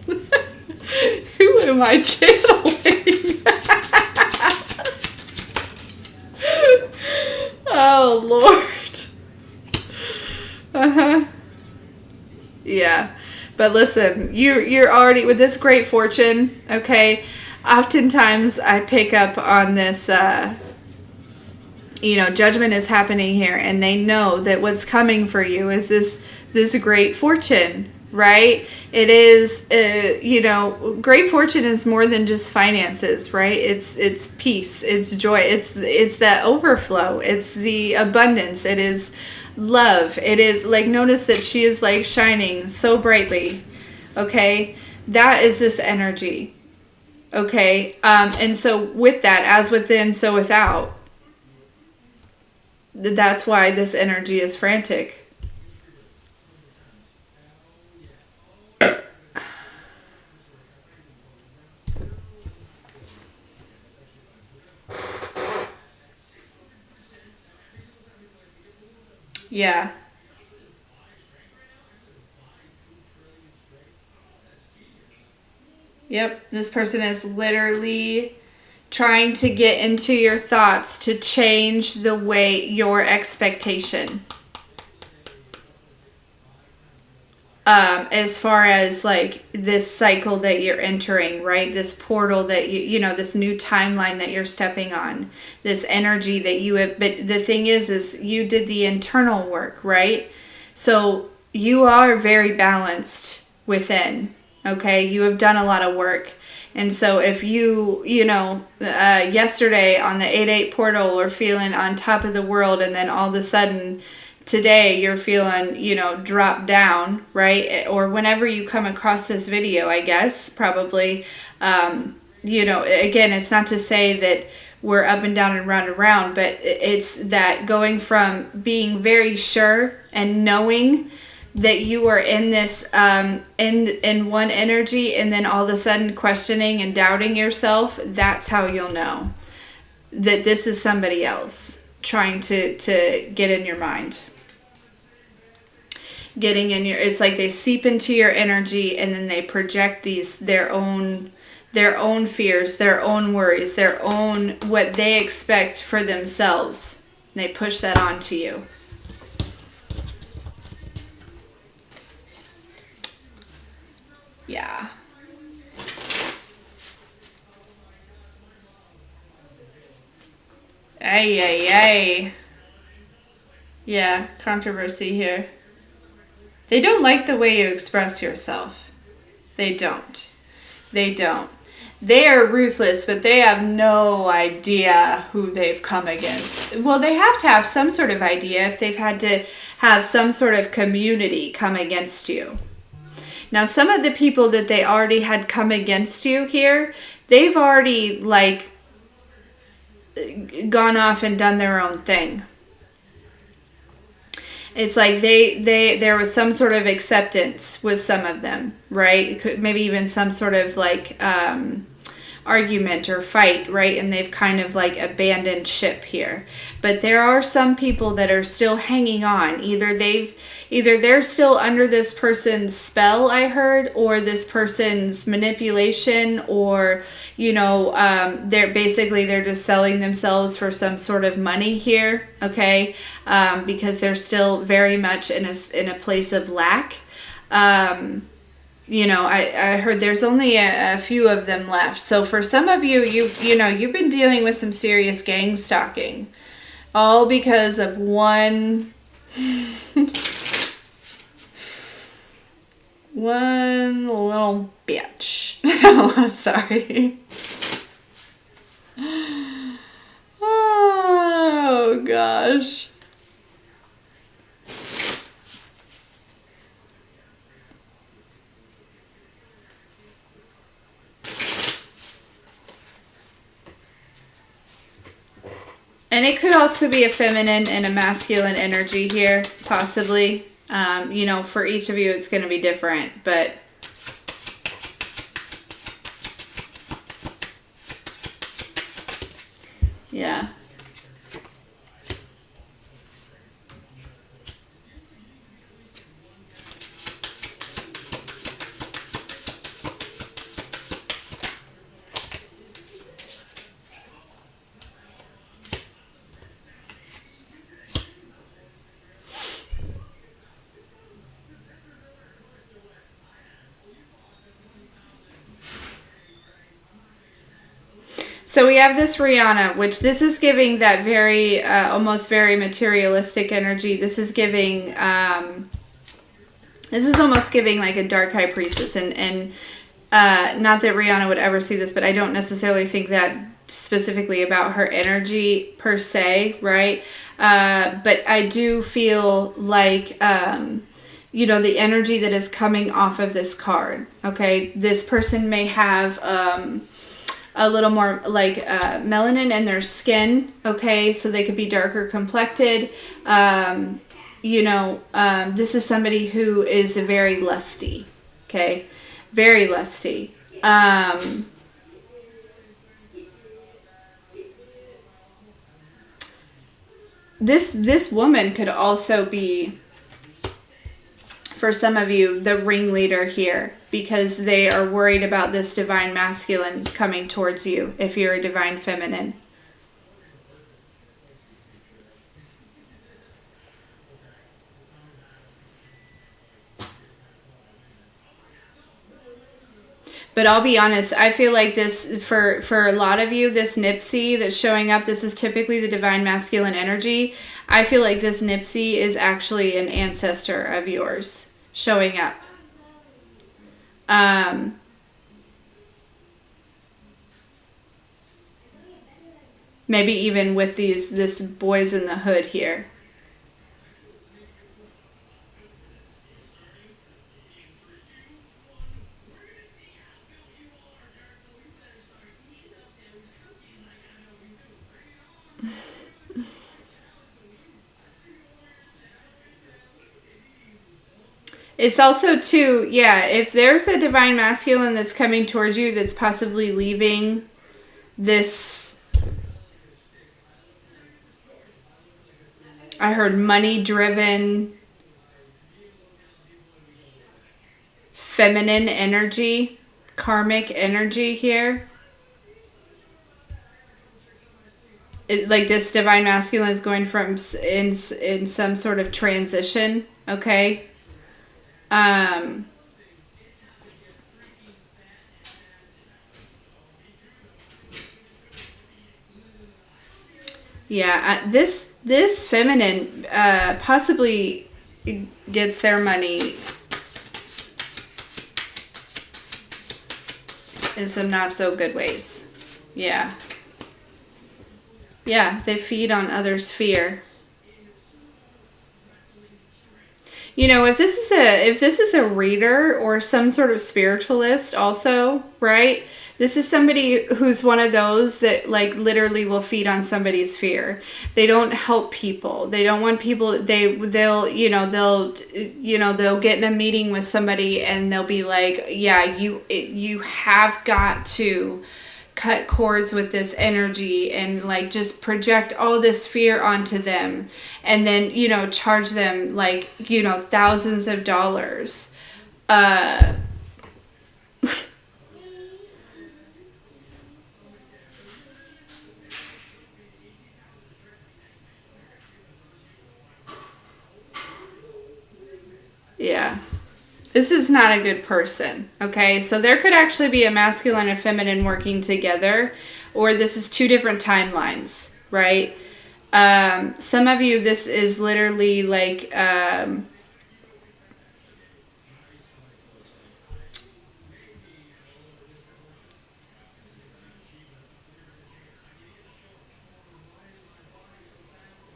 Who am I channeling? Oh Lord. Yeah, but listen, you're already with this great fortune. Okay, oftentimes I pick up on this. Judgment is happening here, and they know that what's coming for you is this great fortune, right? It is, great fortune is more than just finances, right? It's peace, it's joy, it's that overflow, it's the abundance, it is love, it is like, notice that she is like shining so brightly, okay? That is this energy, okay? And so with that, as within, so without. That's why this energy is frantic. Yeah. Yep, this person is literally trying to get into your thoughts to change the way your expectation. as far as like this cycle that you're entering, right? This portal that you know, this new timeline that you're stepping on, this energy that you have. But the thing is you did the internal work, right? So you are very balanced within, okay? You have done a lot of work. And so if you know, yesterday on the 8-8 portal were feeling on top of the world, and then all of a sudden today you're feeling, you know, drop down, right? Or whenever you come across this video, I guess, probably, you know, again, it's not to say that we're up and down and round, but it's that going from being very sure and knowing that you are in this in one energy, and then all of a sudden questioning and doubting yourself. That's how you'll know that this is somebody else trying to get in your mind, getting in your, it's like they seep into your energy, and then they project these their own fears, their own worries, their own what they expect for themselves. And they push that onto you. Yeah. Ay, ay, ay. Yeah, controversy here. They don't like the way you express yourself. They don't. They don't. They are ruthless, but they have no idea who they've come against. Well, they have to have some sort of idea if they've had to have some sort of community come against you. Now, some of the people that they already had come against you here, they've already, like, gone off and done their own thing. It's like there was some sort of acceptance with some of them, right? Maybe even some sort of, like, argument or fight, right? And they've kind of, like, abandoned ship here. But there are some people that are still hanging on. Either they're still under this person's spell, I heard, or this person's manipulation, or, you know, they're just selling themselves for some sort of money here, okay? Because they're still very much in a place of lack. You know, I heard there's only a few of them left. So for some of you, you know, you've been dealing with some serious gang stalking, all because of one little bitch. Oh, sorry. Oh, gosh. And it could also be a feminine and a masculine energy here, possibly. You know, for each of you, it's going to be different, but yeah. So we have this Rihanna, which this is giving that very, almost very materialistic energy. This is giving, this is almost giving like a dark high priestess. And not that Rihanna would ever see this, but I don't necessarily think that specifically about her energy per se, right? But I do feel like, you know, the energy that is coming off of this card, okay? This person may have, a little more like melanin in their skin, okay, so they could be darker complected. You know, this is somebody who is very lusty, okay, very lusty. This woman could also be, for some of you, the ringleader here, because they are worried about this divine masculine coming towards you if you're a divine feminine. But I'll be honest, I feel like this, for a lot of you, this Nipsey that's showing up, this is typically the divine masculine energy. I feel like this Nipsey is actually an ancestor of yours showing up. Maybe even with this boys in the hood here. It's also too, yeah, if there's a divine masculine that's coming towards you that's possibly leaving this, I heard money driven feminine energy, karmic energy here. Like this divine masculine is going from in some sort of transition, okay? Yeah, this feminine possibly gets their money in some not so good ways. Yeah. Yeah, they feed on others' fear. You know, if this is a reader or some sort of spiritualist also, right? This is somebody who's one of those that like literally will feed on somebody's fear. They don't help people. They don't want people, they'll get in a meeting with somebody and they'll be like, yeah, you have got to cut cords with this energy and like just project all this fear onto them and then charge them like thousands of dollars. Yeah, this is not a good person. Okay, so there could actually be a masculine and feminine working together, or this is two different timelines, right? Some of you, this is literally like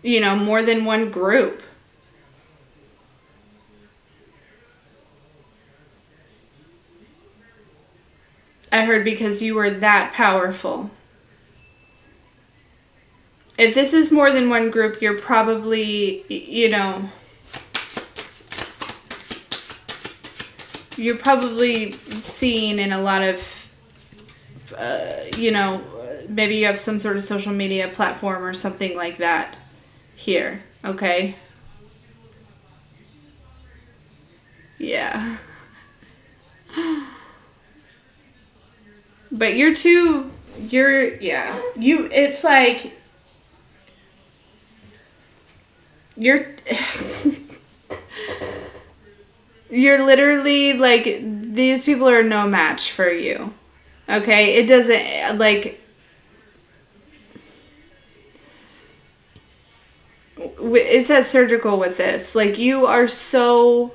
more than one group. I heard because you were that powerful. If this is more than one group, you're probably, you're probably seen in a lot of, maybe you have some sort of social media platform or something like that here, okay? Yeah. But it's like, you're literally like, these people are no match for you. Okay? It doesn't, like, it says surgical with this. Like, you are so,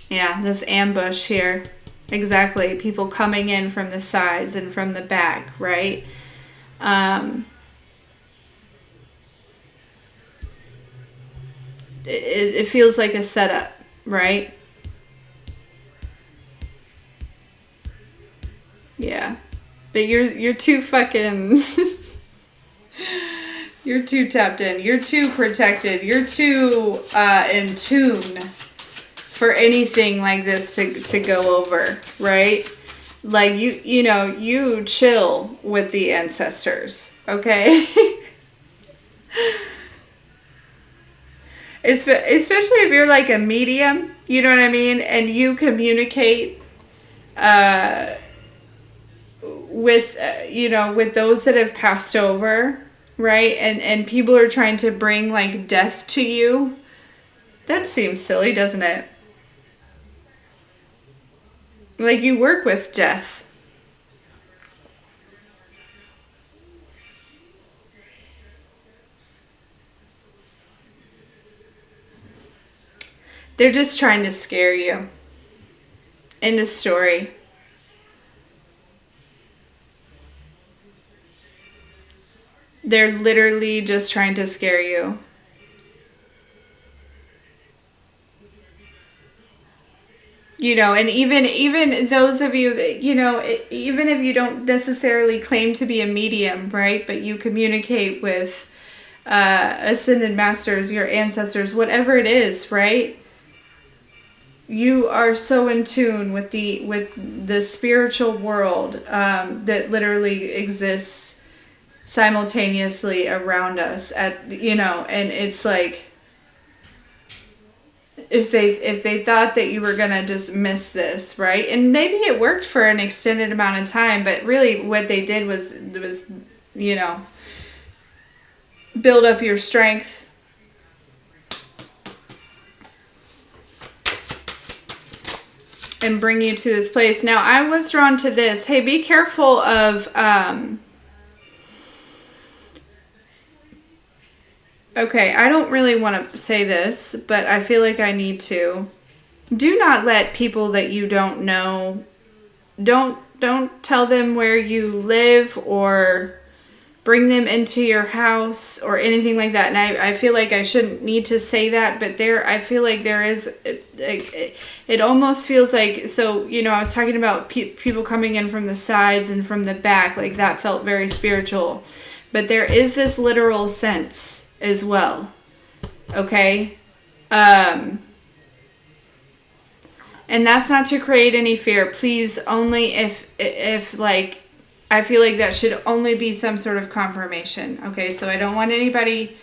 yeah, this ambush here. Exactly. People coming in from the sides and from the back, right? It feels like a setup, right? Yeah. But you're too fucking you're too tapped in. You're too protected. You're too in tune for anything like this to go over, right? Like you chill with the ancestors, okay? Especially if you're like a medium, you know what I mean, and you communicate with with those that have passed over, right? And people are trying to bring like death to you. That seems silly, doesn't it? Like you work with Jeff. They're just trying to scare you. End of story. They're literally just trying to scare you. You know, and even those of you that, you know, even if you don't necessarily claim to be a medium, right? But you communicate with ascended masters, your ancestors, whatever it is, right? You are so in tune with the spiritual world that literally exists simultaneously around us. At you know, and it's like if they thought that you were gonna just miss this, right? And maybe it worked for an extended amount of time, but really what they did was you know, build up your strength. And bring you to this place. Now, I was drawn to this. Hey, be careful of, okay, I don't really want to say this, but I feel like I need to. Do not let people that you don't know, don't tell them where you live or bring them into your house or anything like that. And I feel like I shouldn't need to say that, but I feel like there is, it almost feels like, so, you know, I was talking about people coming in from the sides and from the back, like that felt very spiritual. But there is this literal sense as well. Okay? And that's not to create any fear. Please, only if like, I feel like that should only be some sort of confirmation. Okay, so I don't want anybody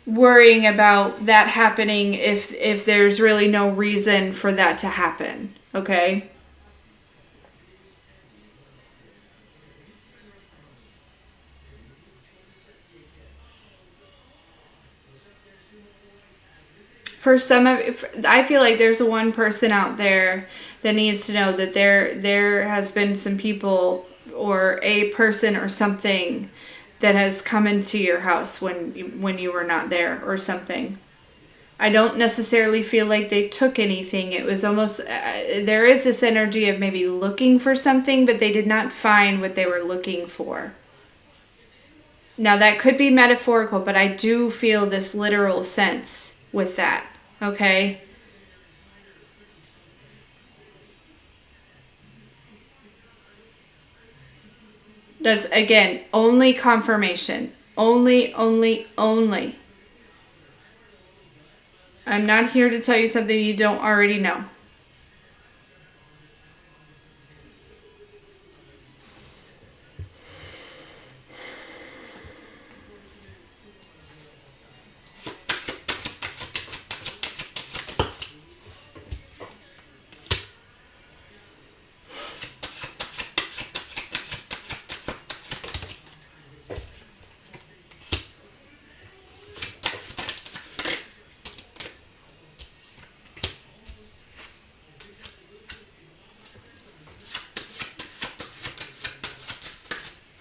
worrying about that happening if there's really no reason for that to happen. Okay? For some of, I feel like there's one person out there that needs to know that there has been some people or a person or something that has come into your house when you were not there or something. I don't necessarily feel like they took anything. It was almost, there is this energy of maybe looking for something, but they did not find what they were looking for. Now that could be metaphorical, but I do feel this literal sense with that. Okay? That's, again, only confirmation. Only. I'm not here to tell you something you don't already know.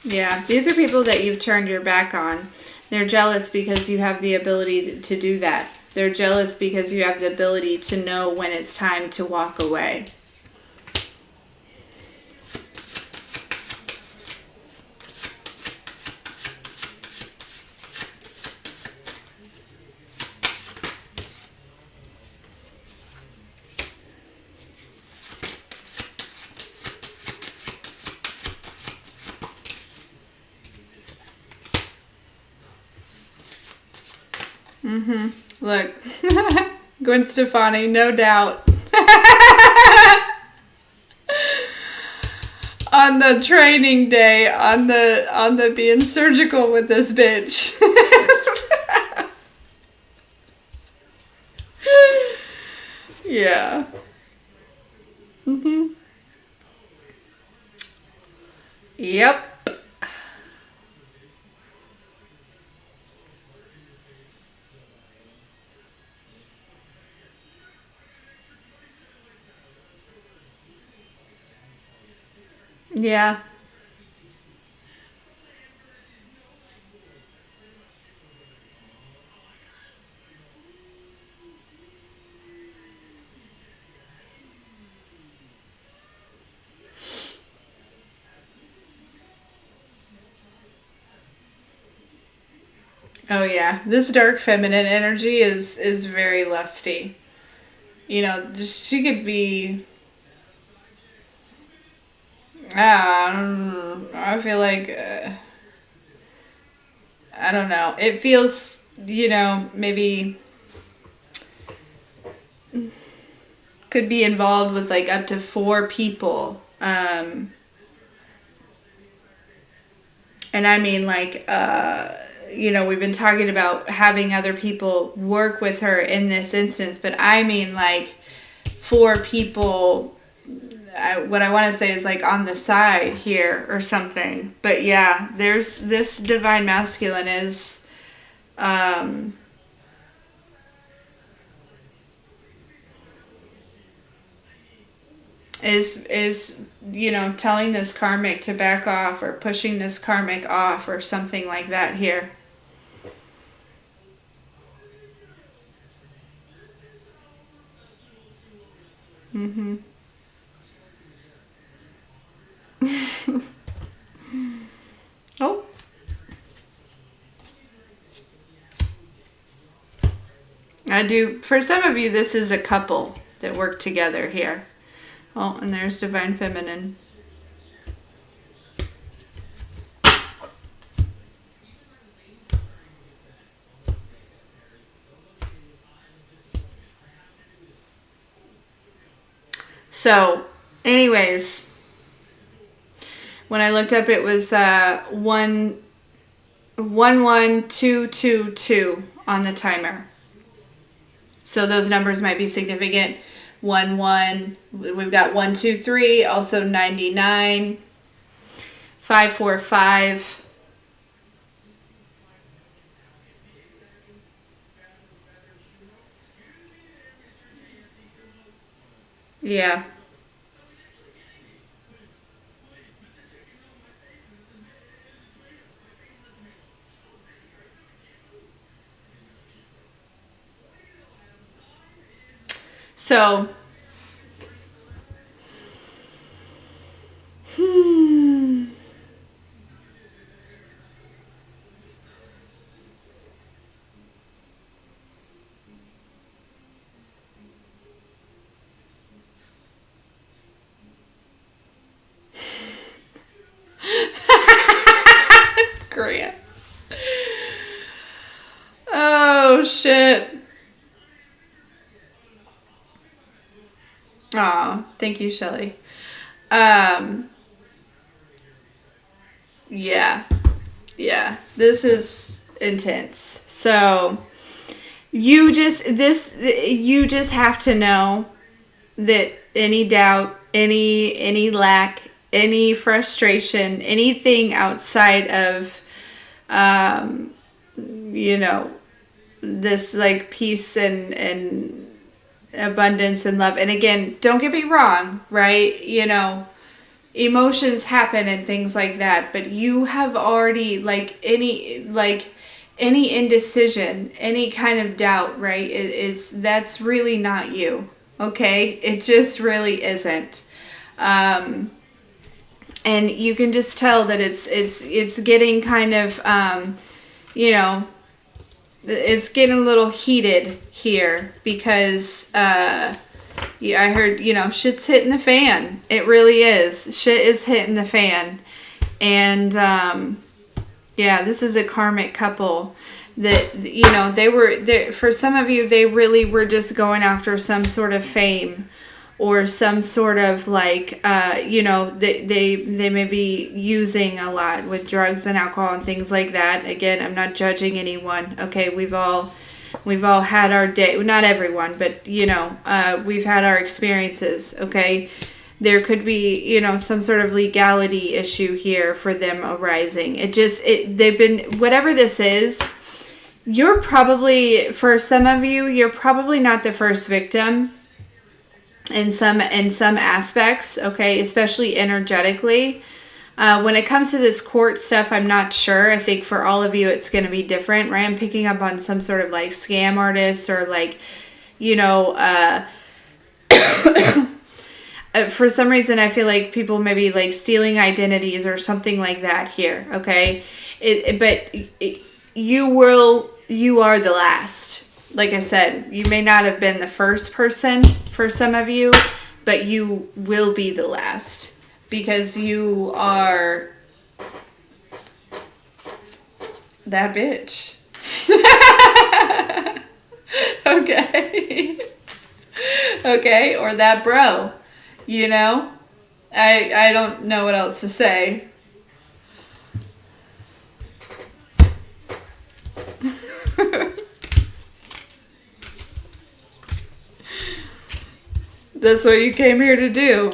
Yeah, these are people that you've turned your back on. They're jealous because you have the ability to do that. They're jealous because you have the ability to know when it's time to walk away. Look, Gwen Stefani, no doubt. On the training day, on the being surgical with this bitch. Yeah. Yep. Yeah. Oh yeah. This dark feminine energy is very lusty. You know, she could be. I feel like I don't know. It feels, maybe could be involved with like up to 4 people. And I mean like we've been talking about having other people work with her in this instance, but I mean like 4 people. What I want to say is like on the side here or something. But yeah, there's this divine masculine um, is telling this karmic to back off or pushing this karmic off or something like that here. Mm-hmm. Oh. I do. For some of you, this is a couple that work together here. Oh, and there's divine feminine. So, anyways, when I looked up, it was 11222 on the timer. So those numbers might be significant. 1 we've got 123, also 99, 545. Yeah. So, Korea. Oh, shit. Aw, thank you, Shelly. Um, yeah. Yeah. This is intense. So, you just have to know that any doubt, any lack, any frustration, anything outside of you know, this like peace and abundance and love. And again, don't get me wrong, right? Emotions happen and things like that, but you have already any indecision, any kind of doubt, right? That's really not you. Okay? It just really isn't. And you can just tell that it's getting kind of you know, it's getting a little heated here because yeah, I heard, shit's hitting the fan. It really is. Shit is hitting the fan. And yeah, this is a karmic couple that, they were there. For some of you, they really were just going after some sort of fame or some sort of like, they may be using a lot with drugs and alcohol and things like that. Again, I'm not judging anyone. Okay, we've all had our day. Not everyone, but we've had our experiences. Okay, there could be some sort of legality issue here for them arising. They've been, whatever this is. You're probably, for some of you, you're probably not the first victim. in some aspects, okay, especially energetically. When it comes to this court stuff, I'm not sure. I think for all of you, it's going to be different, right? I'm picking up on some sort of like scam artists or like, you know, for some reason, I feel like people may be like stealing identities or something like that here, okay? You are the last. Like I said, you may not have been the first person for some of you, but you will be the last. Because you are that bitch. Okay. Okay, or that bro. You know? I don't know what else to say. That's what you came here to do.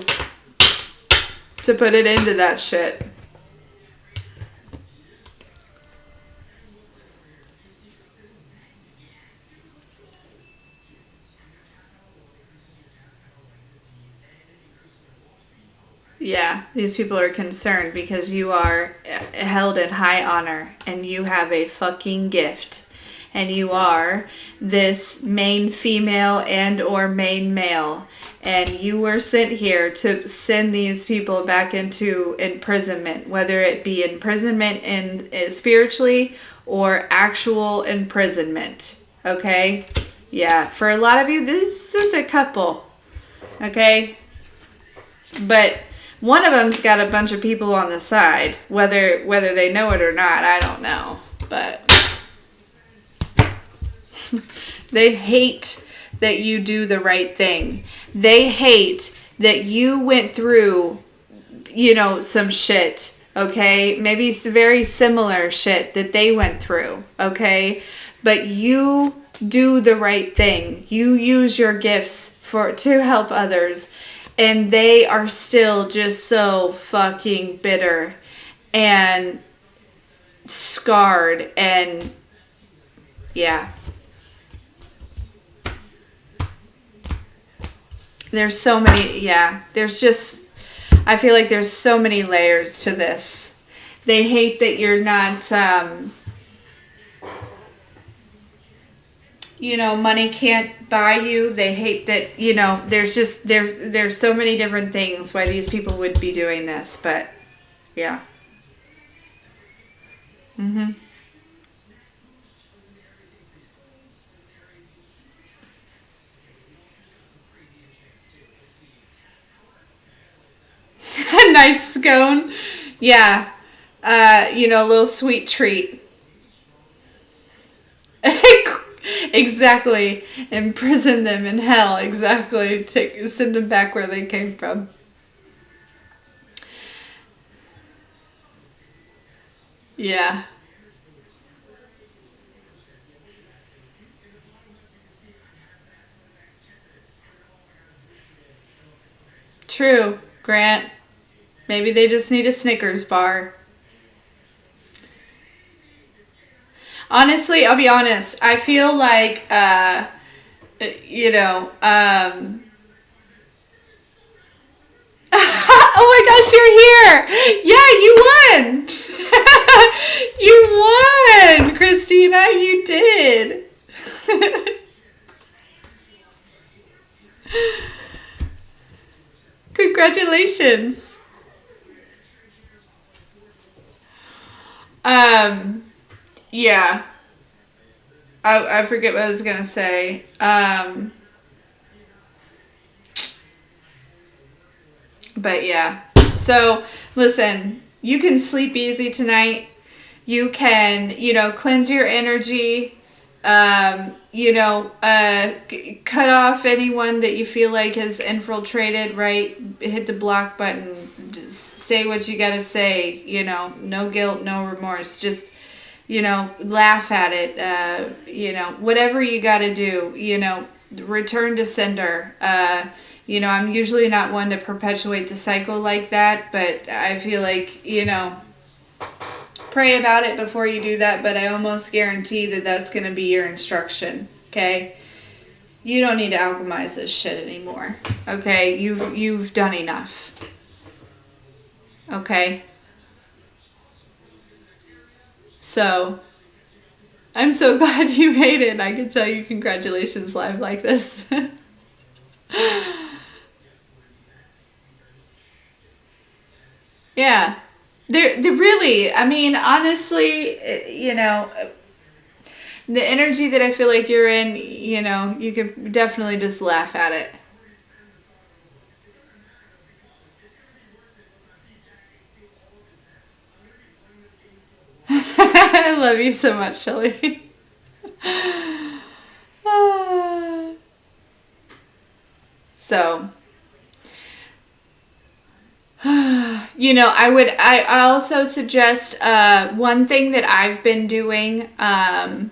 To put it into that shit. Yeah, these people are concerned because you are held in high honor and you have a fucking gift. And you are this main female and or main male. And you were sent here to send these people back into imprisonment, whether it be imprisonment in spiritually or actual imprisonment. Okay? Yeah, for a lot of you, this is a couple. Okay? But one of them's got a bunch of people on the side. Whether they know it or not, I don't know. But they hate that you do the right thing. They hate that you went through, you know, some shit, okay? Maybe it's very similar shit that they went through, okay? But you do the right thing. You use your gifts to help others. And they are still just so fucking bitter and scarred and yeah. There's so many, yeah. There's just, I feel like there's so many layers to this. They hate that you're not, you know, money can't buy you. They hate that, you know, there's so many different things why these people would be doing this, but yeah. Mm-hmm. A nice scone. Yeah. You know, a little sweet treat. Exactly. Imprison them in hell. Exactly. Send them back where they came from. Yeah. True, Grant. Maybe they just need a Snickers bar. Honestly, I'll be honest. I feel like, you know, oh my gosh, you're here! Yeah, you won! You won, Christina. You did. Congratulations. Yeah. I forget what I was gonna say. But yeah. So, listen, you can sleep easy tonight. You can, you know, cleanse your energy. You know, cut off anyone that you feel like has infiltrated, right? Hit the block button. Just say what you gotta say, you know, no guilt, no remorse. Just, you know, laugh at it. You know, whatever you gotta do, you know, return to sender. You know, I'm usually not one to perpetuate the cycle like that, but I feel like, you know, pray about it before you do that, but I almost guarantee that that's going to be your instruction, okay? You don't need to alchemize this shit anymore. Okay? You've done enough. Okay? So, I'm so glad you made it. I can tell you congratulations live like this. Yeah. They're really, I mean, honestly, the energy that I feel like you're in, you could definitely just laugh at it. I love you so much, Shelly. So, I also suggest one thing that I've been doing. I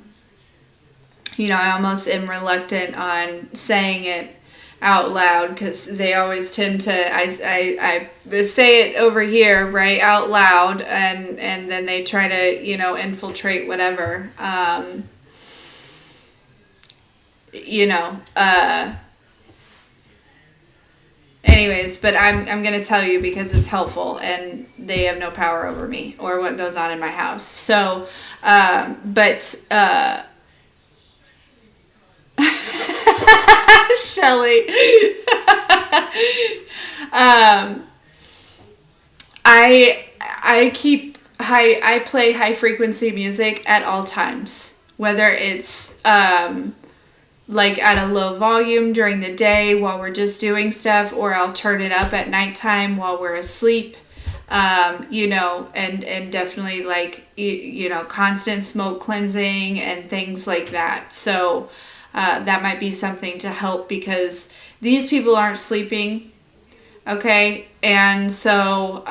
almost am reluctant on saying it out loud because they always tend to, I say it over here, right, out loud, and then they try to, infiltrate whatever. You know, uh, Anyways, but I'm gonna tell you because it's helpful, and they have no power over me or what goes on in my house. So, but Shelly, um, I keep high. I play high frequency music at all times, whether it's like at a low volume during the day while we're just doing stuff, or I'll turn it up at nighttime while we're asleep. And definitely like, constant smoke cleansing and things like that. So that might be something to help because these people aren't sleeping. Okay. And so,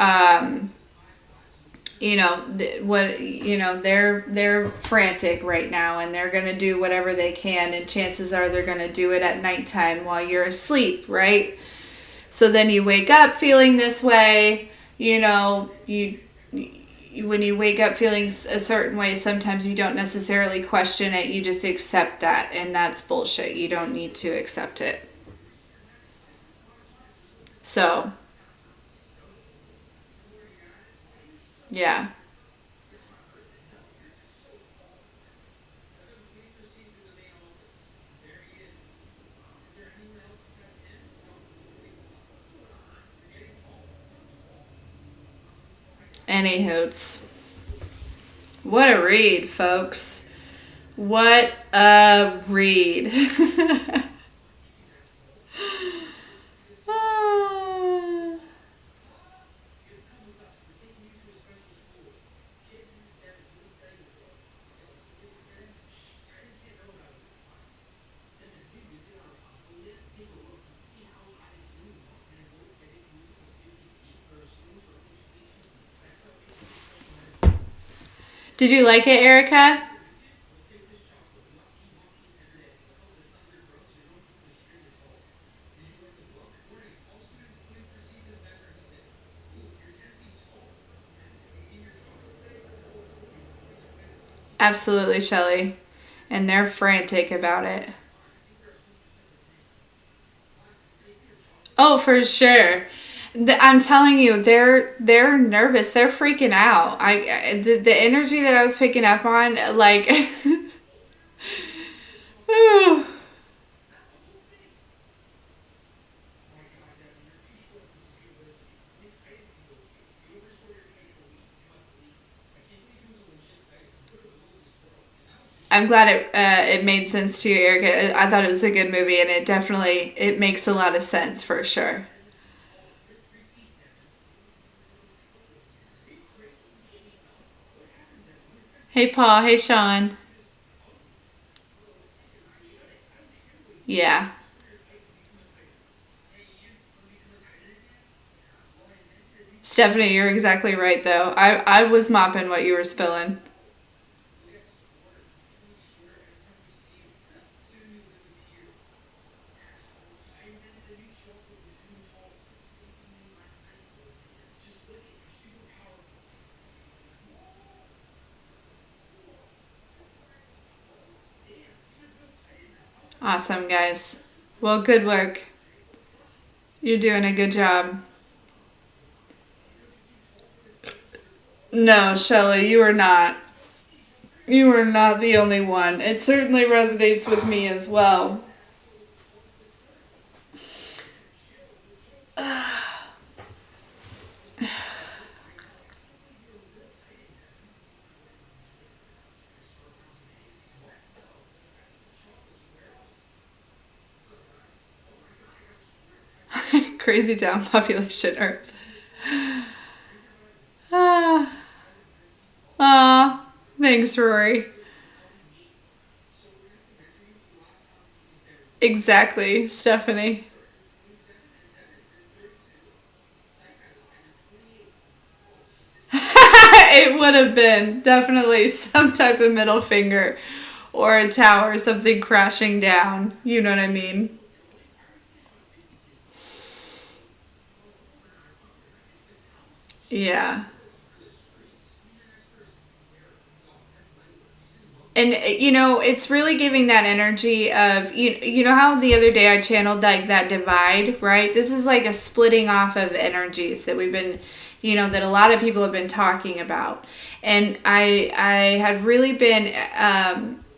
they're frantic right now and they're going to do whatever they can, and chances are they're going to do it at nighttime while you're asleep, right? So then you wake up feeling this way. When you wake up feeling a certain way, sometimes you don't necessarily question it, you just accept that, and that's bullshit. You don't need to accept it. So, yeah. Any hoots. What a read, folks. What a read. Did you like it, Erica? Absolutely, Shelley. And they're frantic about it. Oh, for sure. I'm telling you, they're nervous. They're freaking out. The energy that I was picking up on, like, whew. I'm glad it made sense to you, Erica. I thought it was a good movie, and it makes a lot of sense for sure. Hey, Paul. Hey, Sean. Yeah. Stephanie, you're exactly right, though. I was mopping what you were spilling. Awesome, guys. Well, good work. You're doing a good job. No, Shelley, you are not. You are not the only one. It certainly resonates with me as well. Crazy town population Earth. Ah, thanks, Rory. Exactly, Stephanie. It would have been definitely some type of middle finger or a tower, something crashing down. You know what I mean? Yeah. And it's really giving that energy of you know how the other day I channeled like that divide, right? This is like a splitting off of energies that we've been, that a lot of people have been talking about. And I had really been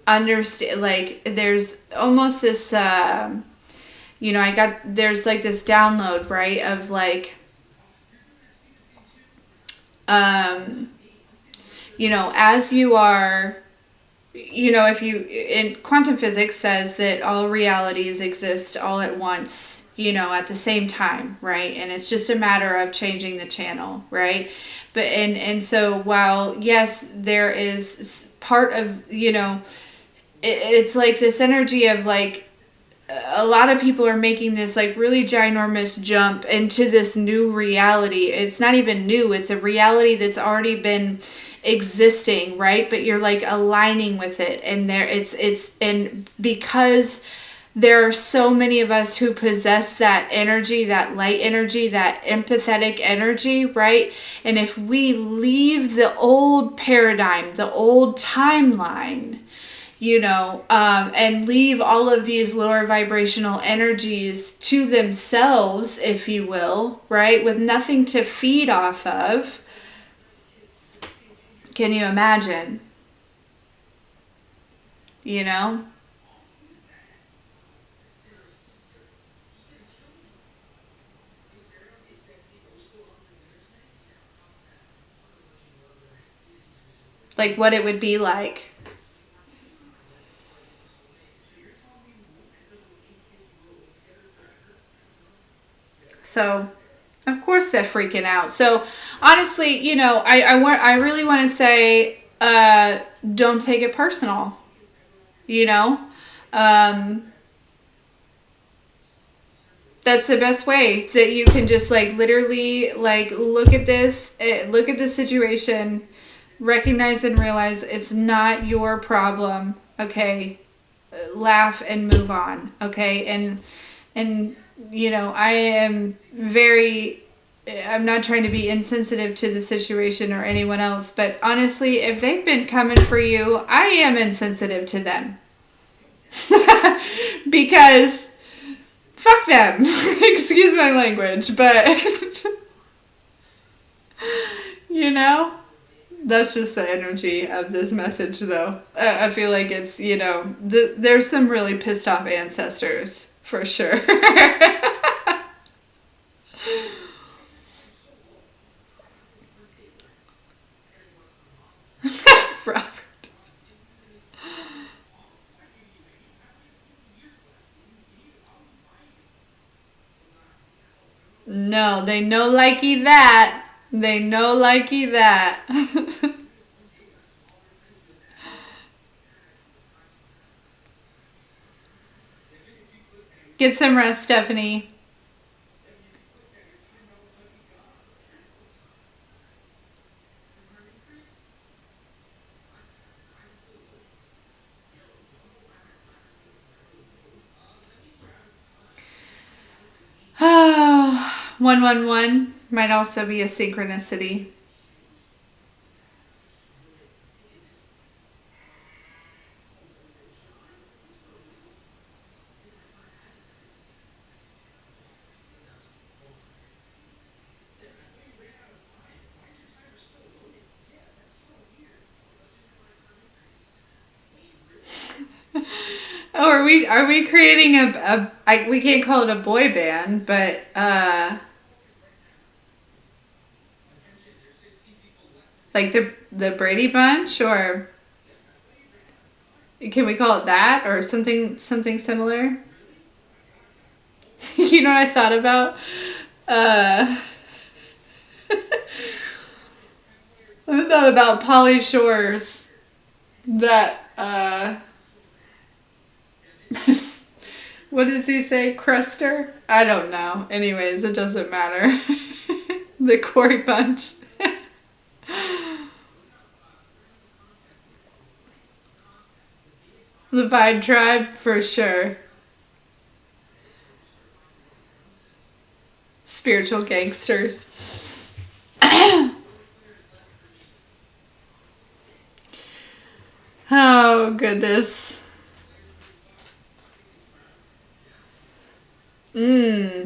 understand, like there's almost this there's like this download, right, of like um as you are, if you, in quantum physics says that all realities exist all at once, at the same time, right? And it's just a matter of changing the channel, right? But and so while yes, there is part of, it's like this energy of like a lot of people are making this like really ginormous jump into this new reality. It's not even new, it's a reality that's already been existing, right? But you're like aligning with it, and there it's and because there are so many of us who possess that energy, that light energy, that empathetic energy, right? And if we leave the old paradigm, the old timeline, and leave all of these lower vibrational energies to themselves, if you will, right? With nothing to feed off of. Can you imagine? You know? Like what it would be like. So, of course they're freaking out. So, honestly, I really want to say, don't take it personal. You know, um, that's the best way that you can just like literally like look at this, look at the situation, recognize and realize it's not your problem. Okay, laugh and move on. Okay, and I am very, I'm not trying to be insensitive to the situation or anyone else, but honestly, if they've been coming for you, I am insensitive to them. Because fuck them. Excuse my language, but you know, that's just the energy of this message, though. I feel like it's, there's some really pissed off ancestors, for sure. Robert. No, they know likey that. They know likey that. Get some rest, Stephanie. Oh, 111 might also be a synchronicity. are we creating we can't call it a boy band, but like the Brady Bunch, or can we call it that, or something similar? You know what I thought about? Uh, I thought about Polly Shore's that what does he say? Cruster? I don't know. Anyways, it doesn't matter. The Corey Bunch. The Vibe Tribe, for sure. Spiritual gangsters. Oh, goodness.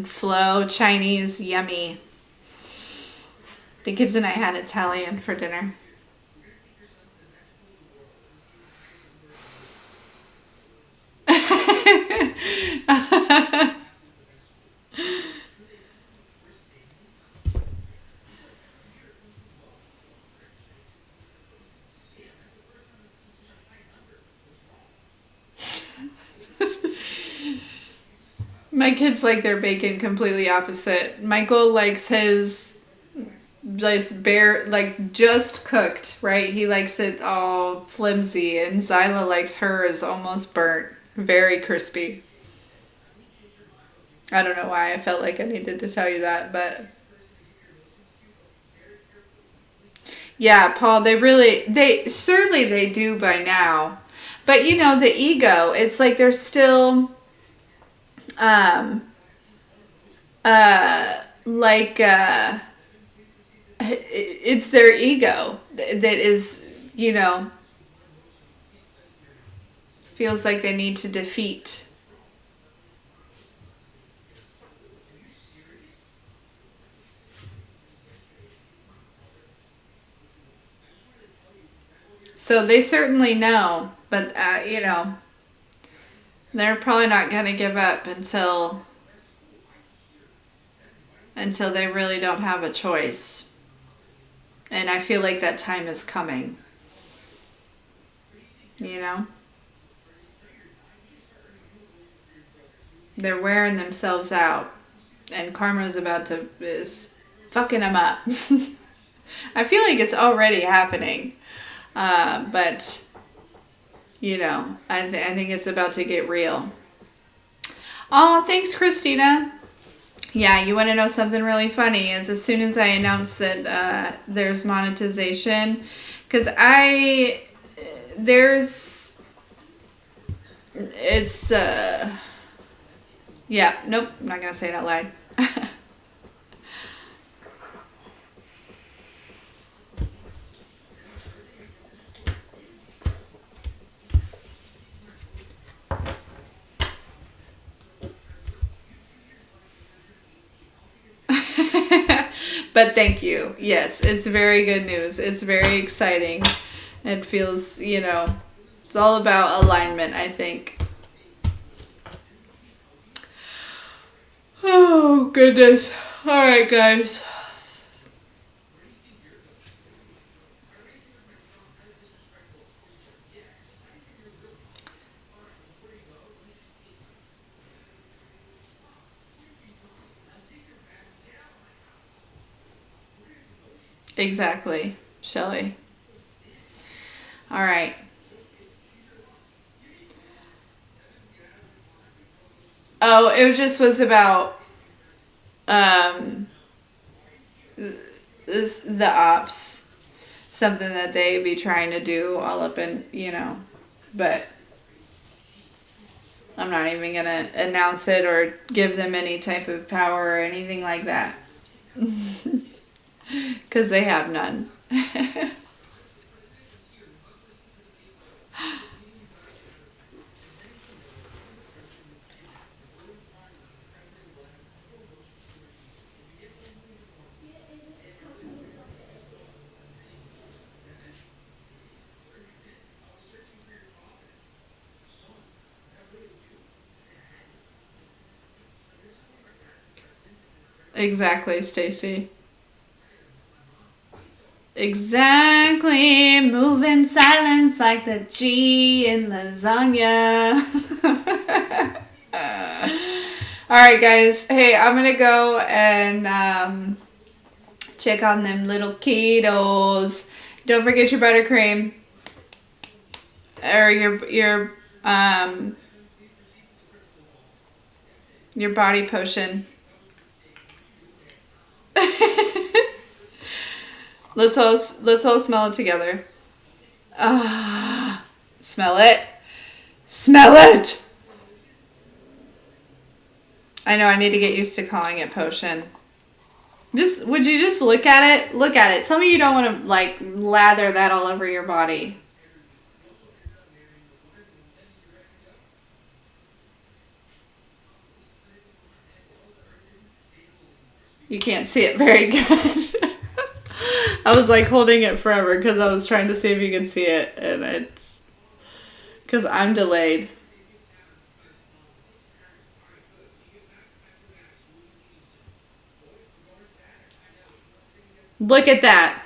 Flow, Chinese, yummy. The kids and I had Italian for dinner. My kids like their bacon completely opposite. Michael likes his just bare, like just cooked, right? He likes it all flimsy, and Zyla likes hers almost burnt, very crispy. I don't know why I felt like I needed to tell you that, but yeah, Paul, they surely they do by now. But you know, the ego, it's like they're still um like it's their ego that is, you know, feels like they need to defeat. So they certainly know, but you know, they're probably not going to give up until they really don't have a choice. And I feel like that time is coming. You know? They're wearing themselves out. And karma's is fucking them up. I feel like it's already happening. But, you know, I think it's about to get real. Oh, thanks, Christina. Yeah, you want to know something really funny is as soon as I announced that there's monetization, because it's, yeah, nope, I'm not going to say it out loud. But thank you. Yes, it's very good news. It's very exciting. It feels, you know, it's all about alignment, I think. Oh, goodness. All right, guys. Exactly, Shelley. All right. Oh, it just was about um the ops, something that they be trying to do all up in, you know, but I'm not even gonna announce it or give them any type of power or anything like that. Because they have none. Exactly, Stacy. Exactly. Move in silence like the G in lasagna. All right, guys. Hey, I'm going to go and check on them little kiddos. Don't forget your buttercream. Or your body potion. Let's all smell it together. Ah, smell it. Smell it. I know I need to get used to calling it potion. Would you just look at it? Look at it. Tell me you don't want to like lather that all over your body. You can't see it very good. I was like holding it forever because I was trying to see if you could see it, and it's because I'm delayed. Look at that.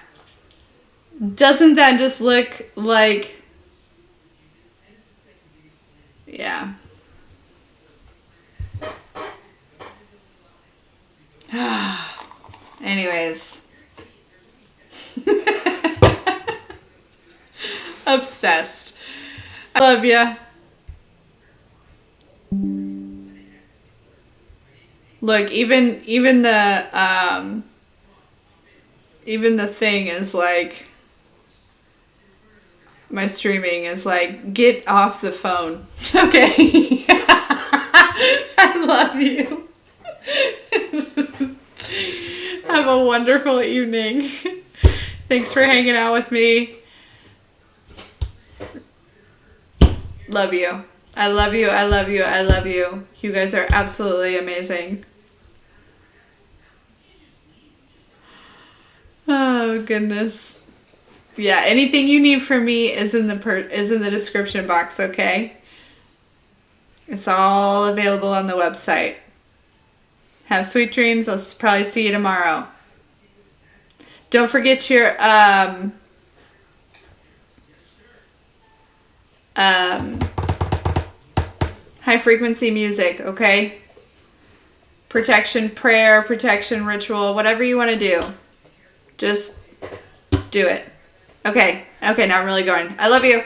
Doesn't that just look like... Yeah. Anyways. Obsessed. I love ya. Look, even the thing is like, my streaming is like, get off the phone. Okay. I love you. Have a wonderful evening. Thanks for hanging out with me. Love you. I love you. I love you. I love you. You guys are absolutely amazing. Oh, goodness. Yeah, anything you need from me is in the description box, okay? It's all available on the website. Have sweet dreams. I'll probably see you tomorrow. Don't forget your high frequency music, okay? Protection prayer, protection ritual, whatever you want to do. Just do it. Okay. Okay, now I'm really going. I love you.